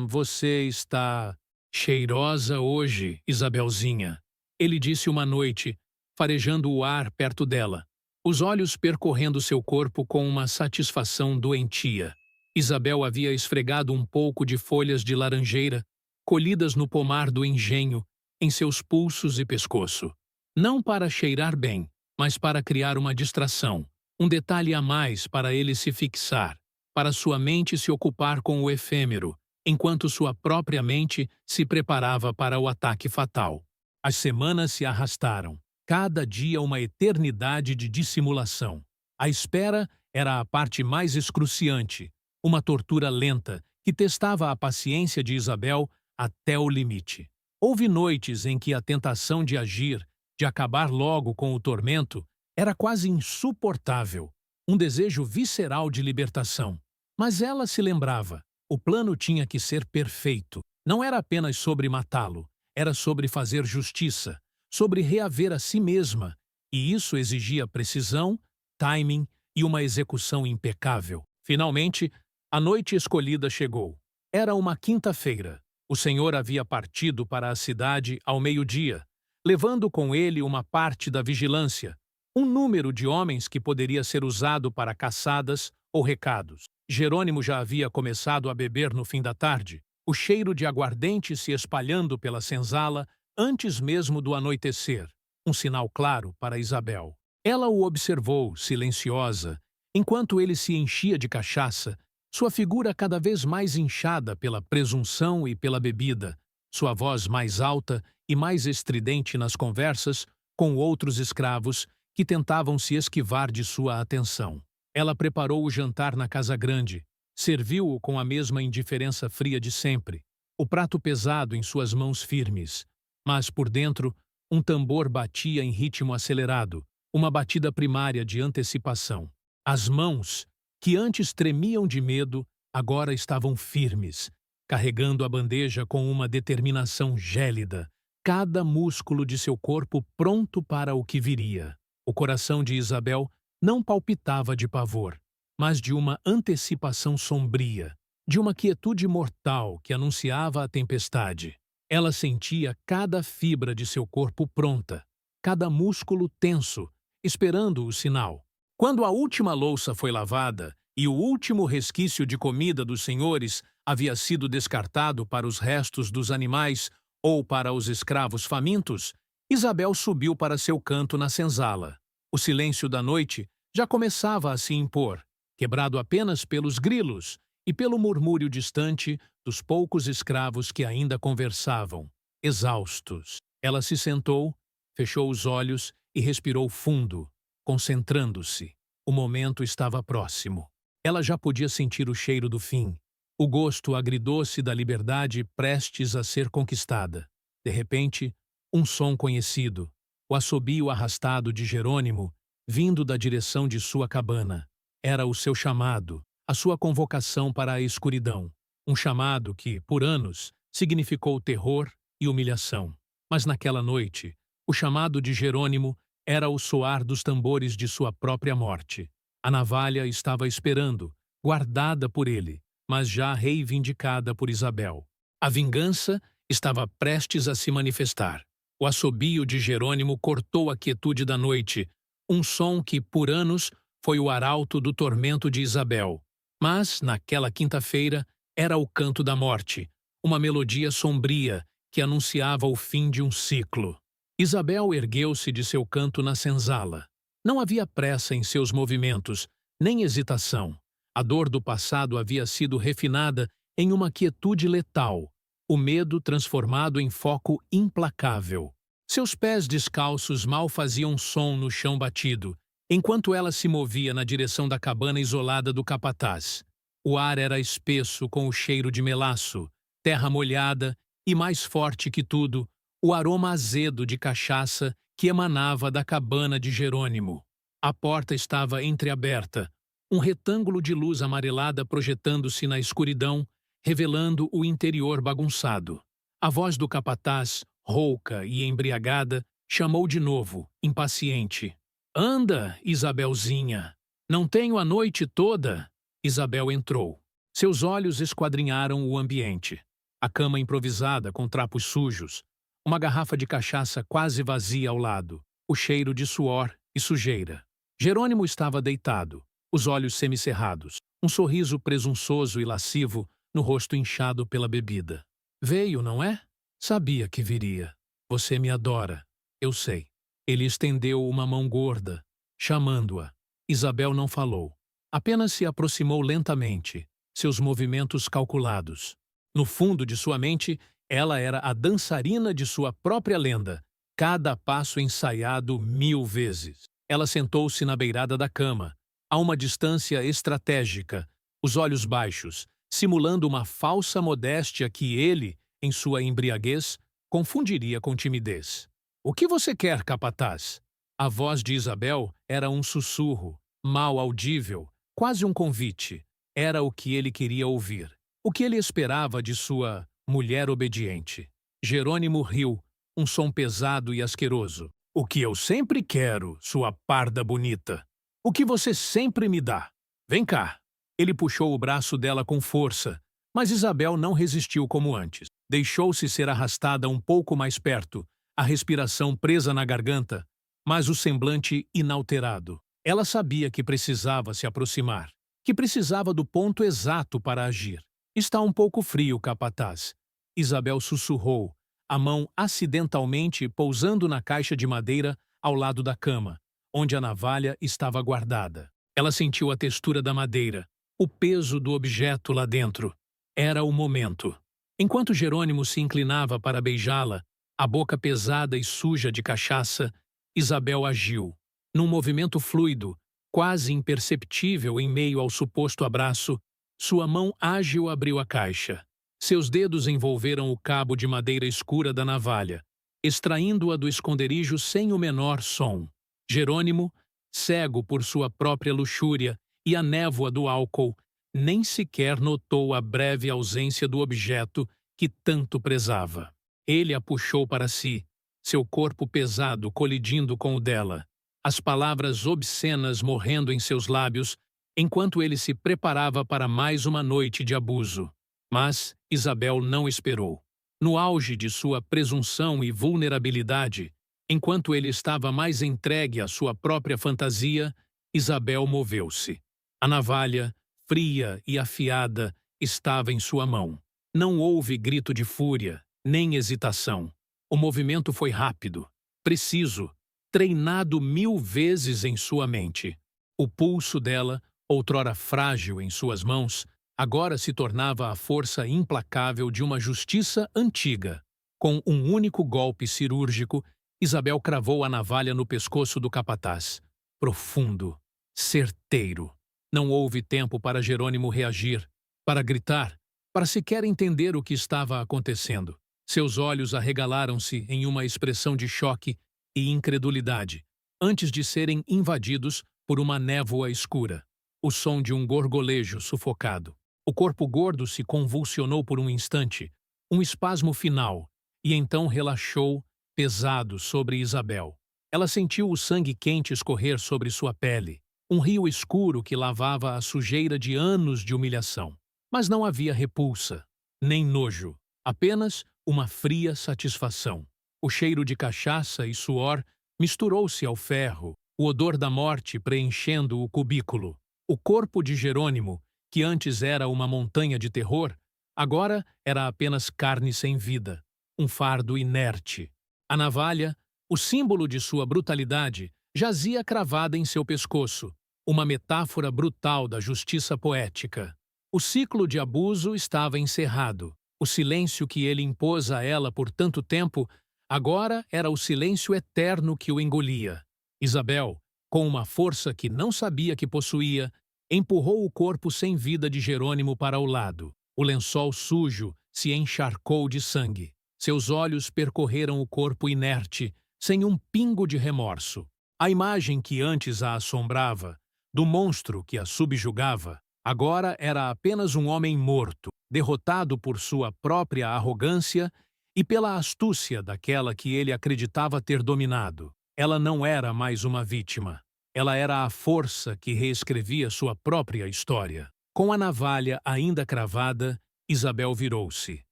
Você está cheirosa hoje, Isabelzinha", ele disse uma noite, farejando o ar perto dela, os olhos percorrendo seu corpo com uma satisfação doentia. Isabel havia esfregado um pouco de folhas de laranjeira, colhidas no pomar do engenho, em seus pulsos e pescoço. Não para cheirar bem, mas para criar uma distração, um detalhe a mais para ele se fixar, para sua mente se ocupar com o efêmero, enquanto sua própria mente se preparava para o ataque fatal. As semanas se arrastaram, cada dia uma eternidade de dissimulação. A espera era a parte mais excruciante, uma tortura lenta que testava a paciência de Isabel até o limite. Houve noites em que a tentação de agir, de acabar logo com o tormento, era quase insuportável, um desejo visceral de libertação. Mas ela se lembrava, o plano tinha que ser perfeito. Não era apenas sobre matá-lo, era sobre fazer justiça, sobre reaver a si mesma, e isso exigia precisão, timing e uma execução impecável. Finalmente, a noite escolhida chegou. Era uma quinta-feira. O senhor havia partido para a cidade ao meio-dia, levando com ele uma parte da vigilância, um número de homens que poderia ser usado para caçadas ou recados. Jerônimo já havia começado a beber no fim da tarde, o cheiro de aguardente se espalhando pela senzala antes mesmo do anoitecer, um sinal claro para Isabel. Ela o observou, silenciosa, enquanto ele se enchia de cachaça, sua figura cada vez mais inchada pela presunção e pela bebida, sua voz mais alta e mais estridente nas conversas com outros escravos que tentavam se esquivar de sua atenção. Ela preparou o jantar na casa grande, serviu-o com a mesma indiferença fria de sempre, o prato pesado em suas mãos firmes, mas por dentro um tambor batia em ritmo acelerado, uma batida primária de antecipação. As mãos, que antes tremiam de medo, agora estavam firmes, carregando a bandeja com uma determinação gélida, cada músculo de seu corpo pronto para o que viria. O coração de Isabel não palpitava de pavor, mas de uma antecipação sombria, de uma quietude mortal que anunciava a tempestade. Ela sentia cada fibra de seu corpo pronta, cada músculo tenso, esperando o sinal. Quando a última louça foi lavada e o último resquício de comida dos senhores havia sido descartado para os restos dos animais ou para os escravos famintos, Isabel subiu para seu canto na senzala. O silêncio da noite já começava a se impor, quebrado apenas pelos grilos e pelo murmúrio distante dos poucos escravos que ainda conversavam, exaustos. Ela se sentou, fechou os olhos e respirou fundo, concentrando-se. O momento estava próximo. Ela já podia sentir o cheiro do fim, o gosto agridoce da liberdade prestes a ser conquistada. De repente, um som conhecido, o assobio arrastado de Jerônimo, vindo da direção de sua cabana. Era o seu chamado, a sua convocação para a escuridão. Um chamado que, por anos, significou terror e humilhação. Mas naquela noite, o chamado de Jerônimo era o soar dos tambores de sua própria morte. A navalha estava esperando, guardada por ele, mas já reivindicada por Isabel. A vingança estava prestes a se manifestar. O assobio de Jerônimo cortou a quietude da noite, um som que, por anos, foi o arauto do tormento de Isabel. Mas, naquela quinta-feira, era o canto da morte, uma melodia sombria que anunciava o fim de um ciclo. Isabel ergueu-se de seu canto na senzala. Não havia pressa em seus movimentos, nem hesitação. A dor do passado havia sido refinada em uma quietude letal, o medo transformado em foco implacável. Seus pés descalços mal faziam som no chão batido, enquanto ela se movia na direção da cabana isolada do capataz. O ar era espesso com o cheiro de melaço, terra molhada e, mais forte que tudo, o aroma azedo de cachaça que emanava da cabana de Jerônimo. A porta estava entreaberta, um retângulo de luz amarelada projetando-se na escuridão, revelando o interior bagunçado. A voz do capataz, rouca e embriagada, chamou de novo, impaciente. "Anda, Isabelzinha! Não tenho a noite toda!" Isabel entrou. Seus olhos esquadrinharam o ambiente. A cama improvisada com trapos sujos, uma garrafa de cachaça quase vazia ao lado, o cheiro de suor e sujeira. Jerônimo estava deitado, os olhos semicerrados, um sorriso presunçoso e lascivo no rosto inchado pela bebida. "Veio, não é? Sabia que viria. Você me adora, eu sei." Ele estendeu uma mão gorda, chamando-a. Isabel não falou. Apenas se aproximou lentamente, seus movimentos calculados. No fundo de sua mente, ela era a dançarina de sua própria lenda, cada passo ensaiado 1000 vezes. Ela sentou-se na beirada da cama, a uma distância estratégica, os olhos baixos, simulando uma falsa modéstia que ele, em sua embriaguez, confundiria com timidez. "O que você quer, capataz?" A voz de Isabel era um sussurro, mal audível, quase um convite. Era o que ele queria ouvir, o que ele esperava de sua mulher obediente. Jerônimo riu, um som pesado e asqueroso. "O que eu sempre quero, sua parda bonita. O que você sempre me dá. Vem cá." Ele puxou o braço dela com força, mas Isabel não resistiu como antes. Deixou-se ser arrastada um pouco mais perto, a respiração presa na garganta, mas o semblante inalterado. Ela sabia que precisava se aproximar, que precisava do ponto exato para agir. "Está um pouco frio, capataz." Isabel sussurrou, a mão acidentalmente pousando na caixa de madeira ao lado da cama, onde a navalha estava guardada. Ela sentiu a textura da madeira, o peso do objeto lá dentro. Era o momento. Enquanto Jerônimo se inclinava para beijá-la, a boca pesada e suja de cachaça, Isabel agiu. Num movimento fluido, quase imperceptível em meio ao suposto abraço, sua mão ágil abriu a caixa. Seus dedos envolveram o cabo de madeira escura da navalha, extraindo-a do esconderijo sem o menor som. Jerônimo, cego por sua própria luxúria e a névoa do álcool, nem sequer notou a breve ausência do objeto que tanto prezava. Ele a puxou para si, seu corpo pesado colidindo com o dela, as palavras obscenas morrendo em seus lábios, enquanto ele se preparava para mais uma noite de abuso. Mas Isabel não esperou. No auge de sua presunção e vulnerabilidade, enquanto ele estava mais entregue à sua própria fantasia, Isabel moveu-se. A navalha, fria e afiada, estava em sua mão. Não houve grito de fúria, nem hesitação. O movimento foi rápido, preciso, treinado 1000 vezes em sua mente. O pulso dela, outrora frágil em suas mãos, agora se tornava a força implacável de uma justiça antiga. Com um único golpe cirúrgico, Isabel cravou a navalha no pescoço do capataz. Profundo, certeiro. Não houve tempo para Jerônimo reagir, para gritar, para sequer entender o que estava acontecendo. Seus olhos arregalaram-se em uma expressão de choque e incredulidade, antes de serem invadidos por uma névoa escura. O som de um gorgolejo sufocado. O corpo gordo se convulsionou por um instante, um espasmo final, e então relaxou, pesado, sobre Isabel. Ela sentiu o sangue quente escorrer sobre sua pele, um rio escuro que lavava a sujeira de anos de humilhação. Mas não havia repulsa, nem nojo, apenas uma fria satisfação. O cheiro de cachaça e suor misturou-se ao ferro, o odor da morte preenchendo o cubículo. O corpo de Jerônimo, que antes era uma montanha de terror, agora era apenas carne sem vida, um fardo inerte. A navalha, o símbolo de sua brutalidade, jazia cravada em seu pescoço, uma metáfora brutal da justiça poética. O ciclo de abuso estava encerrado. O silêncio que ele impôs a ela por tanto tempo, agora era o silêncio eterno que o engolia. Isabel, com uma força que não sabia que possuía, empurrou o corpo sem vida de Jerônimo para o lado. O lençol sujo se encharcou de sangue. Seus olhos percorreram o corpo inerte, sem um pingo de remorso. A imagem que antes a assombrava, do monstro que a subjugava, agora era apenas um homem morto, derrotado por sua própria arrogância e pela astúcia daquela que ele acreditava ter dominado. Ela não era mais uma vítima. Ela era a força que reescrevia sua própria história. Com a navalha ainda cravada, Isabel virou-se.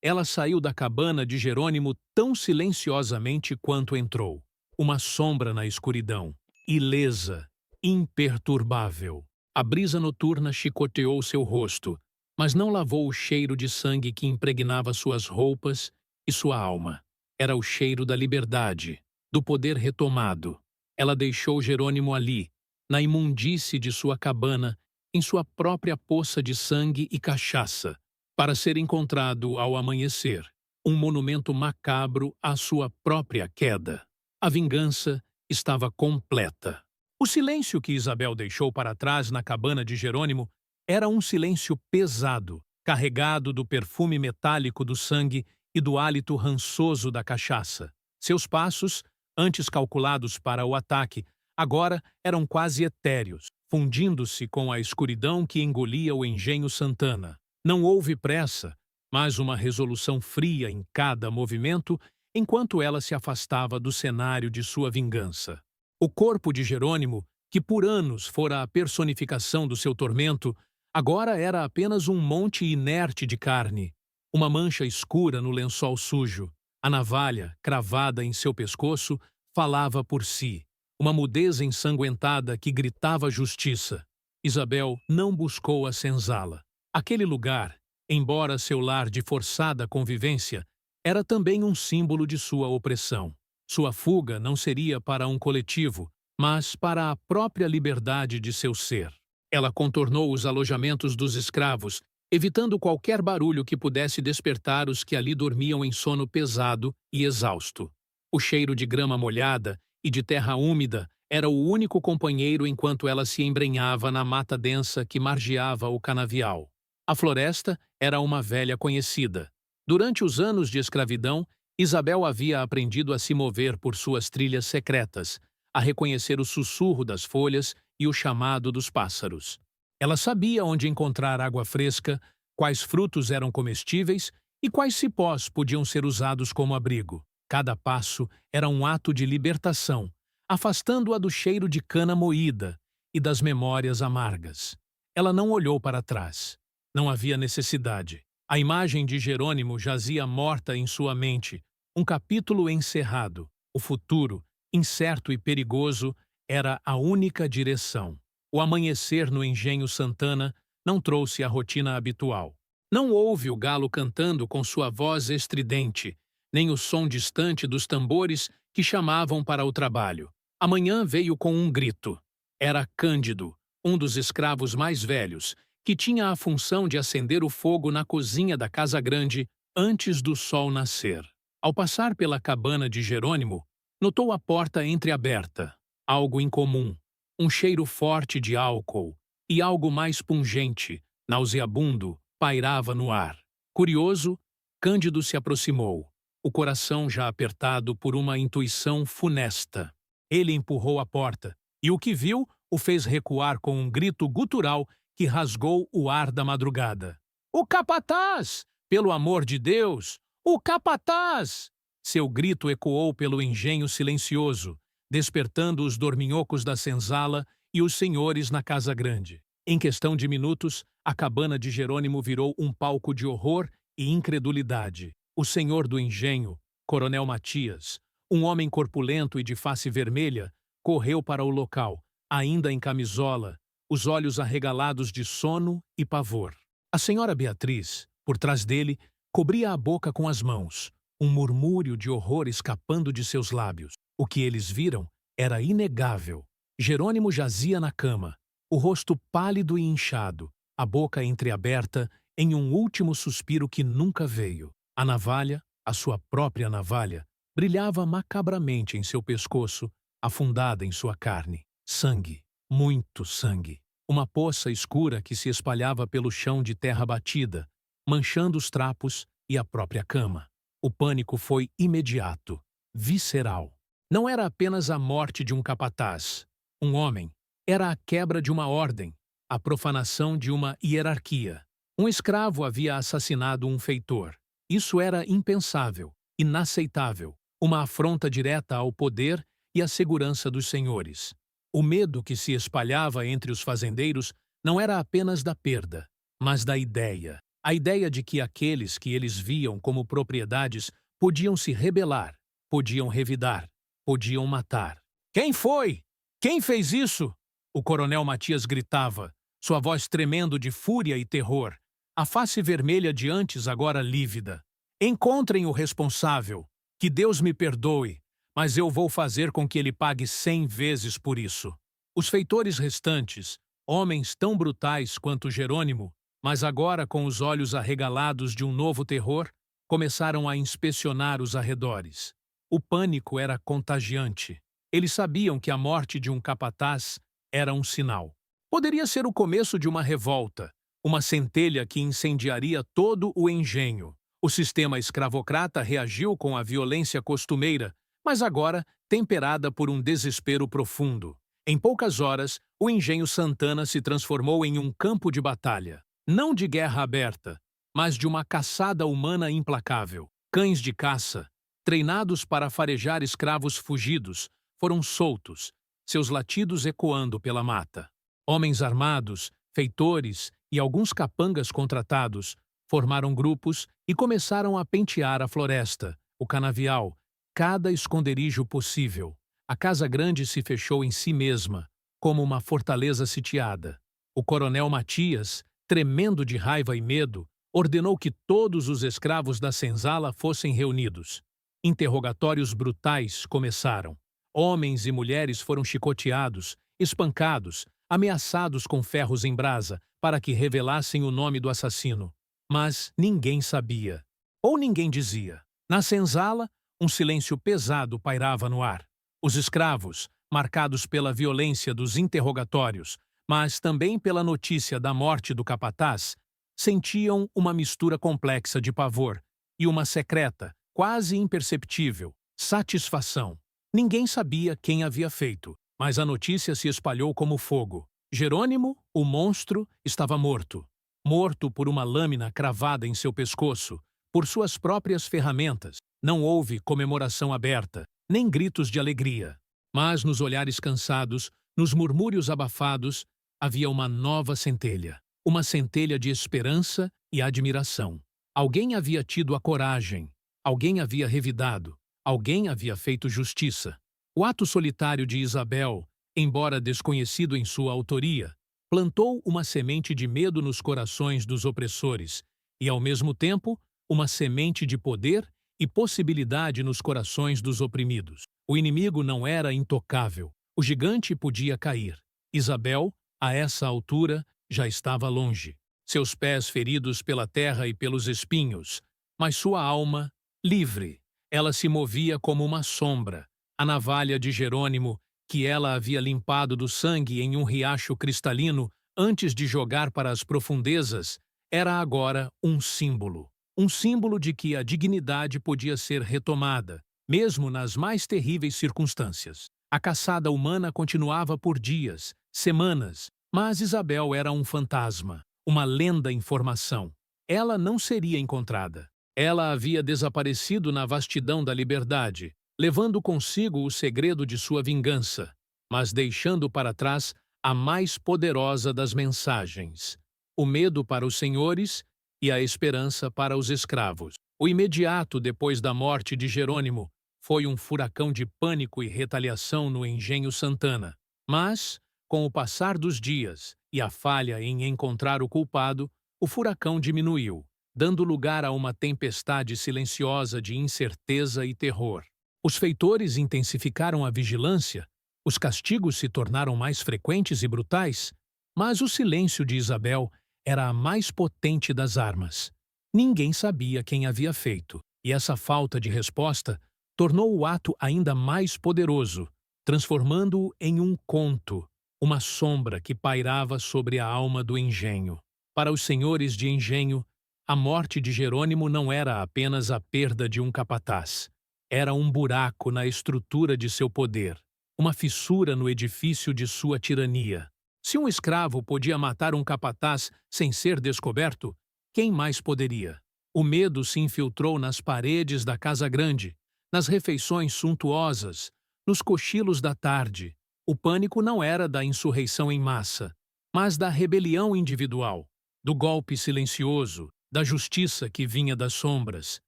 Ela saiu da cabana de Jerônimo tão silenciosamente quanto entrou. Uma sombra na escuridão, ilesa, imperturbável. A brisa noturna chicoteou seu rosto, mas não lavou o cheiro de sangue que impregnava suas roupas e sua alma. Era o cheiro da liberdade, do poder retomado. Ela deixou Jerônimo ali, na imundície de sua cabana, em sua própria poça de sangue e cachaça, para ser encontrado ao amanhecer, um monumento macabro à sua própria queda. A vingança estava completa. O silêncio que Isabel deixou para trás na cabana de Jerônimo era um silêncio pesado, carregado do perfume metálico do sangue e do hálito rançoso da cachaça. Seus passos, antes calculados para o ataque, agora eram quase etéreos, fundindo-se com a escuridão que engolia o engenho Santana. Não houve pressa, mas uma resolução fria em cada movimento enquanto ela se afastava do cenário de sua vingança. O corpo de Jerônimo, que por anos fora a personificação do seu tormento, agora era apenas um monte inerte de carne, uma mancha escura no lençol sujo. A navalha, cravada em seu pescoço, falava por si, uma mudez ensanguentada que gritava justiça. Isabel não buscou a senzala. Aquele lugar, embora seu lar de forçada convivência, era também um símbolo de sua opressão. Sua fuga não seria para um coletivo, mas para a própria liberdade de seu ser. Ela contornou os alojamentos dos escravos, evitando qualquer barulho que pudesse despertar os que ali dormiam em sono pesado e exausto. O cheiro de grama molhada e de terra úmida era o único companheiro enquanto ela se embrenhava na mata densa que margeava o canavial. A floresta era uma velha conhecida. Durante os anos de escravidão, Isabel havia aprendido a se mover por suas trilhas secretas, a reconhecer o sussurro das folhas e o chamado dos pássaros. Ela sabia onde encontrar água fresca, quais frutos eram comestíveis e quais cipós podiam ser usados como abrigo. Cada passo era um ato de libertação, afastando-a do cheiro de cana moída e das memórias amargas. Ela não olhou para trás. Não havia necessidade. A imagem de Jerônimo jazia morta em sua mente, um capítulo encerrado. O futuro, incerto e perigoso, era a única direção. O amanhecer no Engenho Santana não trouxe a rotina habitual. Não houve o galo cantando com sua voz estridente, nem o som distante dos tambores que chamavam para o trabalho. A manhã veio com um grito. Era Cândido, um dos escravos mais velhos, que tinha a função de acender o fogo na cozinha da casa grande antes do sol nascer. Ao passar pela cabana de Jerônimo, notou a porta entreaberta. Algo incomum, um cheiro forte de álcool e algo mais pungente, nauseabundo, pairava no ar. Curioso, Cândido se aproximou, o coração já apertado por uma intuição funesta. Ele empurrou a porta, e o que viu o fez recuar com um grito gutural que rasgou o ar da madrugada. "O capataz! Pelo amor de Deus! O capataz!" Seu grito ecoou pelo engenho silencioso, despertando os dorminhocos da senzala e os senhores na casa grande. Em questão de minutos, a cabana de Jerônimo virou um palco de horror e incredulidade. O senhor do engenho, Coronel Matias, um homem corpulento e de face vermelha, correu para o local, ainda em camisola, os olhos arregalados de sono e pavor. A senhora Beatriz, por trás dele, cobria a boca com as mãos, um murmúrio de horror escapando de seus lábios. O que eles viram era inegável. Jerônimo jazia na cama, o rosto pálido e inchado, a boca entreaberta em um último suspiro que nunca veio. A navalha, a sua própria navalha, brilhava macabramente em seu pescoço, afundada em sua carne. Sangue, muito sangue. Uma poça escura que se espalhava pelo chão de terra batida, manchando os trapos e a própria cama. O pânico foi imediato, visceral. Não era apenas a morte de um capataz, um homem. Era a quebra de uma ordem, a profanação de uma hierarquia. Um escravo havia assassinado um feitor. Isso era impensável, inaceitável, uma afronta direta ao poder e à segurança dos senhores. O medo que se espalhava entre os fazendeiros não era apenas da perda, mas da ideia. A ideia de que aqueles que eles viam como propriedades podiam se rebelar, podiam revidar, podiam matar. "Quem foi? Quem fez isso?" O coronel Matias gritava, sua voz tremendo de fúria e terror, a face vermelha de antes agora lívida. "Encontrem o responsável. Que Deus me perdoe, mas eu vou fazer com que ele pague 100 vezes por isso." Os feitores restantes, homens tão brutais quanto Jerônimo, mas agora com os olhos arregalados de um novo terror, começaram a inspecionar os arredores. O pânico era contagiante. Eles sabiam que a morte de um capataz era um sinal. Poderia ser o começo de uma revolta, uma centelha que incendiaria todo o engenho. O sistema escravocrata reagiu com a violência costumeira, mas agora temperada por um desespero profundo. Em poucas horas, o Engenho Santana se transformou em um campo de batalha. Não de guerra aberta, mas de uma caçada humana implacável. Cães de caça, treinados para farejar escravos fugidos, foram soltos, seus latidos ecoando pela mata. Homens armados, feitores e alguns capangas contratados formaram grupos e começaram a pentear a floresta, o canavial, cada esconderijo possível. A casa grande se fechou em si mesma, como uma fortaleza sitiada. O coronel Matias, tremendo de raiva e medo, ordenou que todos os escravos da senzala fossem reunidos. Interrogatórios brutais começaram. Homens e mulheres foram chicoteados, espancados, ameaçados com ferros em brasa para que revelassem o nome do assassino. Mas ninguém sabia. Ou ninguém dizia. Na senzala, um silêncio pesado pairava no ar. Os escravos, marcados pela violência dos interrogatórios, mas também pela notícia da morte do capataz, sentiam uma mistura complexa de pavor e uma secreta, quase imperceptível, satisfação. Ninguém sabia quem havia feito, mas a notícia se espalhou como fogo. Jerônimo, o monstro, estava morto. Morto por uma lâmina cravada em seu pescoço, por suas próprias ferramentas. Não houve comemoração aberta, nem gritos de alegria. Mas nos olhares cansados, nos murmúrios abafados, havia uma nova centelha. Uma centelha de esperança e admiração. Alguém havia tido a coragem. Alguém havia revidado. Alguém havia feito justiça. O ato solitário de Isabel, embora desconhecido em sua autoria, plantou uma semente de medo nos corações dos opressores e, ao mesmo tempo, uma semente de poder e possibilidade nos corações dos oprimidos. O inimigo não era intocável. O gigante podia cair. Isabel, a essa altura, já estava longe. Seus pés feridos pela terra e pelos espinhos, mas sua alma, livre. Ela se movia como uma sombra. A navalha de Jerônimo, que ela havia limpado do sangue em um riacho cristalino antes de jogar para as profundezas, era agora um símbolo. Um símbolo de que a dignidade podia ser retomada, mesmo nas mais terríveis circunstâncias. A caçada humana continuava por dias, semanas, mas Isabel era um fantasma, uma lenda em formação. Ela não seria encontrada. Ela havia desaparecido na vastidão da liberdade, levando consigo o segredo de sua vingança, mas deixando para trás a mais poderosa das mensagens: o medo para os senhores e a esperança para os escravos. O imediato depois da morte de Jerônimo foi um furacão de pânico e retaliação no Engenho Santana. Mas, com o passar dos dias e a falha em encontrar o culpado, o furacão diminuiu, dando lugar a uma tempestade silenciosa de incerteza e terror. Os feitores intensificaram a vigilância, os castigos se tornaram mais frequentes e brutais, mas o silêncio de Isabel era a mais potente das armas. Ninguém sabia quem havia feito, e essa falta de resposta tornou o ato ainda mais poderoso, transformando-o em um conto, uma sombra que pairava sobre a alma do engenho. Para os senhores de engenho, a morte de Jerônimo não era apenas a perda de um capataz. Era um buraco na estrutura de seu poder, uma fissura no edifício de sua tirania. Se um escravo podia matar um capataz sem ser descoberto, quem mais poderia? O medo se infiltrou nas paredes da casa grande, nas refeições suntuosas, nos cochilos da tarde. O pânico não era da insurreição em massa, mas da rebelião individual, do golpe silencioso, da justiça que vinha das sombras.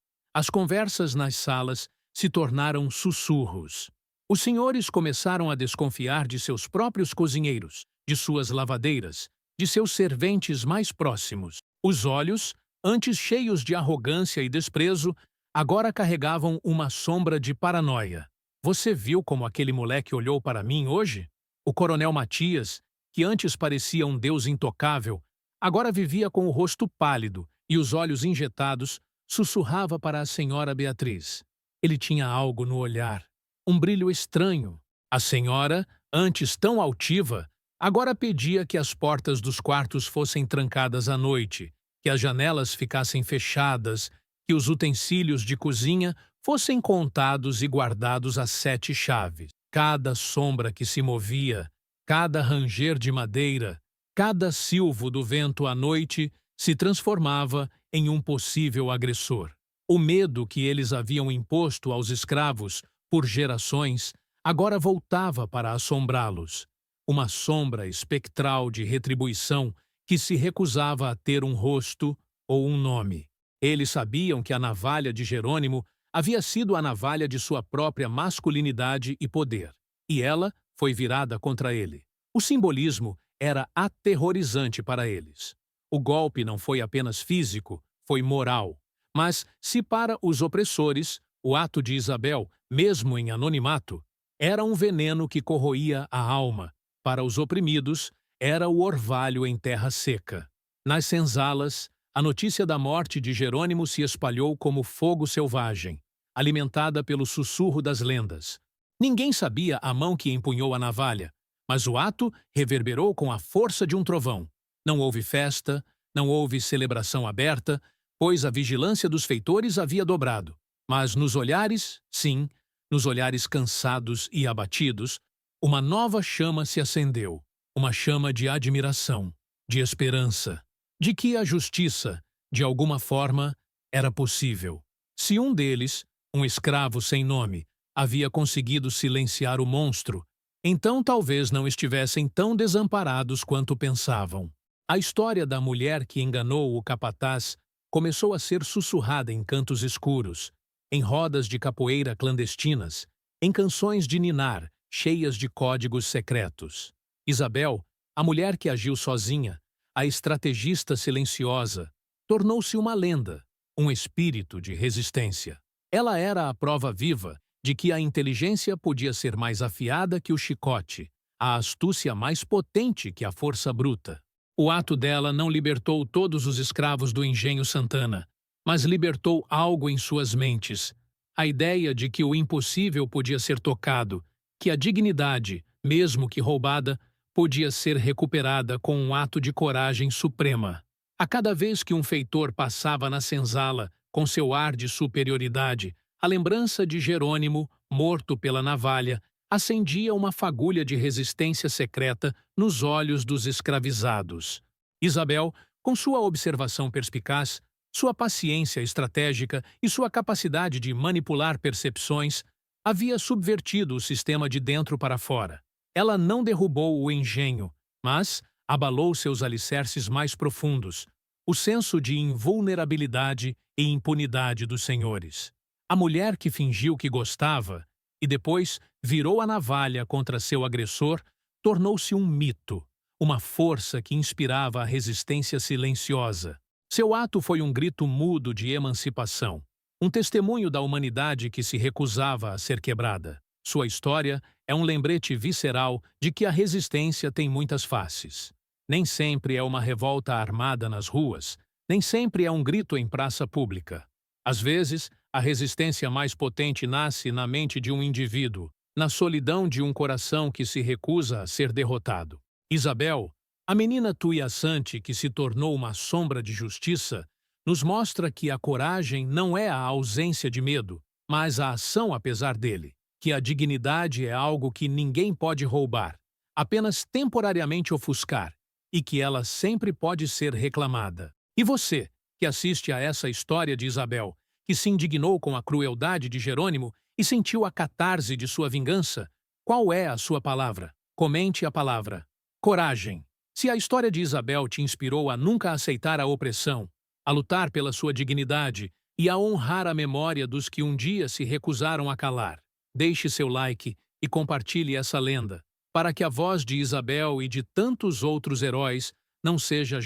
As conversas nas salas se tornaram sussurros. Os senhores começaram a desconfiar de seus próprios cozinheiros, de suas lavadeiras, de seus serventes mais próximos. Os olhos, antes cheios de arrogância e desprezo, agora carregavam uma sombra de paranoia. Você viu como aquele moleque olhou para mim hoje? O coronel Matias, que antes parecia um deus intocável, agora vivia com o rosto pálido e os olhos injetados, sussurrava para a senhora Beatriz. Ele tinha algo no olhar, um brilho estranho. A senhora, antes tão altiva, agora pedia que as portas dos quartos fossem trancadas à noite, que as janelas ficassem fechadas, que os utensílios de cozinha fossem contados e guardados a 7 chaves. Cada sombra que se movia, cada ranger de madeira, cada silvo do vento à noite se transformava em um possível agressor. O medo que eles haviam imposto aos escravos por gerações agora voltava para assombrá-los. Uma sombra espectral de retribuição que se recusava a ter um rosto ou um nome. Eles sabiam que a navalha de Jerônimo havia sido a navalha de sua própria masculinidade e poder, e ela foi virada contra ele. O simbolismo era aterrorizante para eles. O golpe não foi apenas físico, foi moral. Mas, se para os opressores, o ato de Isabel, mesmo em anonimato, era um veneno que corroía a alma, para os oprimidos, era o orvalho em terra seca. Nas senzalas, a notícia da morte de Jerônimo se espalhou como fogo selvagem, alimentada pelo sussurro das lendas. Ninguém sabia a mão que empunhou a navalha, mas o ato reverberou com a força de um trovão. Não houve festa, não houve celebração aberta, pois a vigilância dos feitores havia dobrado. Mas nos olhares, sim, nos olhares cansados e abatidos, uma nova chama se acendeu, uma chama de admiração, de esperança, de que a justiça, de alguma forma, era possível. Se um deles, um escravo sem nome, havia conseguido silenciar o monstro, então talvez não estivessem tão desamparados quanto pensavam. A história da mulher que enganou o capataz começou a ser sussurrada em cantos escuros, em rodas de capoeira clandestinas, em canções de ninar, cheias de códigos secretos. Isabel, a mulher que agiu sozinha, a estrategista silenciosa, tornou-se uma lenda, um espírito de resistência. Ela era a prova viva de que a inteligência podia ser mais afiada que o chicote, a astúcia mais potente que a força bruta. O ato dela não libertou todos os escravos do engenho Santana, mas libertou algo em suas mentes, a ideia de que o impossível podia ser tocado, que a dignidade, mesmo que roubada, podia ser recuperada com um ato de coragem suprema. A cada vez que um feitor passava na senzala, com seu ar de superioridade, a lembrança de Jerônimo, morto pela navalha, acendia uma fagulha de resistência secreta nos olhos dos escravizados. Isabel, com sua observação perspicaz, sua paciência estratégica e sua capacidade de manipular percepções, havia subvertido o sistema de dentro para fora. Ela não derrubou o engenho, mas abalou seus alicerces mais profundos, o senso de invulnerabilidade e impunidade dos senhores. A mulher que fingiu que gostava e depois virou a navalha contra seu agressor tornou-se um mito, uma força que inspirava a resistência silenciosa. Seu ato foi um grito mudo de emancipação, um testemunho da humanidade que se recusava a ser quebrada. Sua história é um lembrete visceral de que a resistência tem muitas faces. Nem sempre é uma revolta armada nas ruas, nem sempre é um grito em praça pública. Às vezes, a resistência mais potente nasce na mente de um indivíduo, na solidão de um coração que se recusa a ser derrotado. Isabel, a menina tuiaçante que se tornou uma sombra de justiça, nos mostra que a coragem não é a ausência de medo, mas a ação apesar dele, que a dignidade é algo que ninguém pode roubar, apenas temporariamente ofuscar, e que ela sempre pode ser reclamada. E você, que assiste a essa história de Isabel, que se indignou com a crueldade de Jerônimo e sentiu a catarse de sua vingança, qual é a sua palavra? Comente a palavra. Coragem. Se a história de Isabel te inspirou a nunca aceitar a opressão, a lutar pela sua dignidade e a honrar a memória dos que um dia se recusaram a calar, deixe seu like e compartilhe essa lenda, para que a voz de Isabel e de tantos outros heróis não seja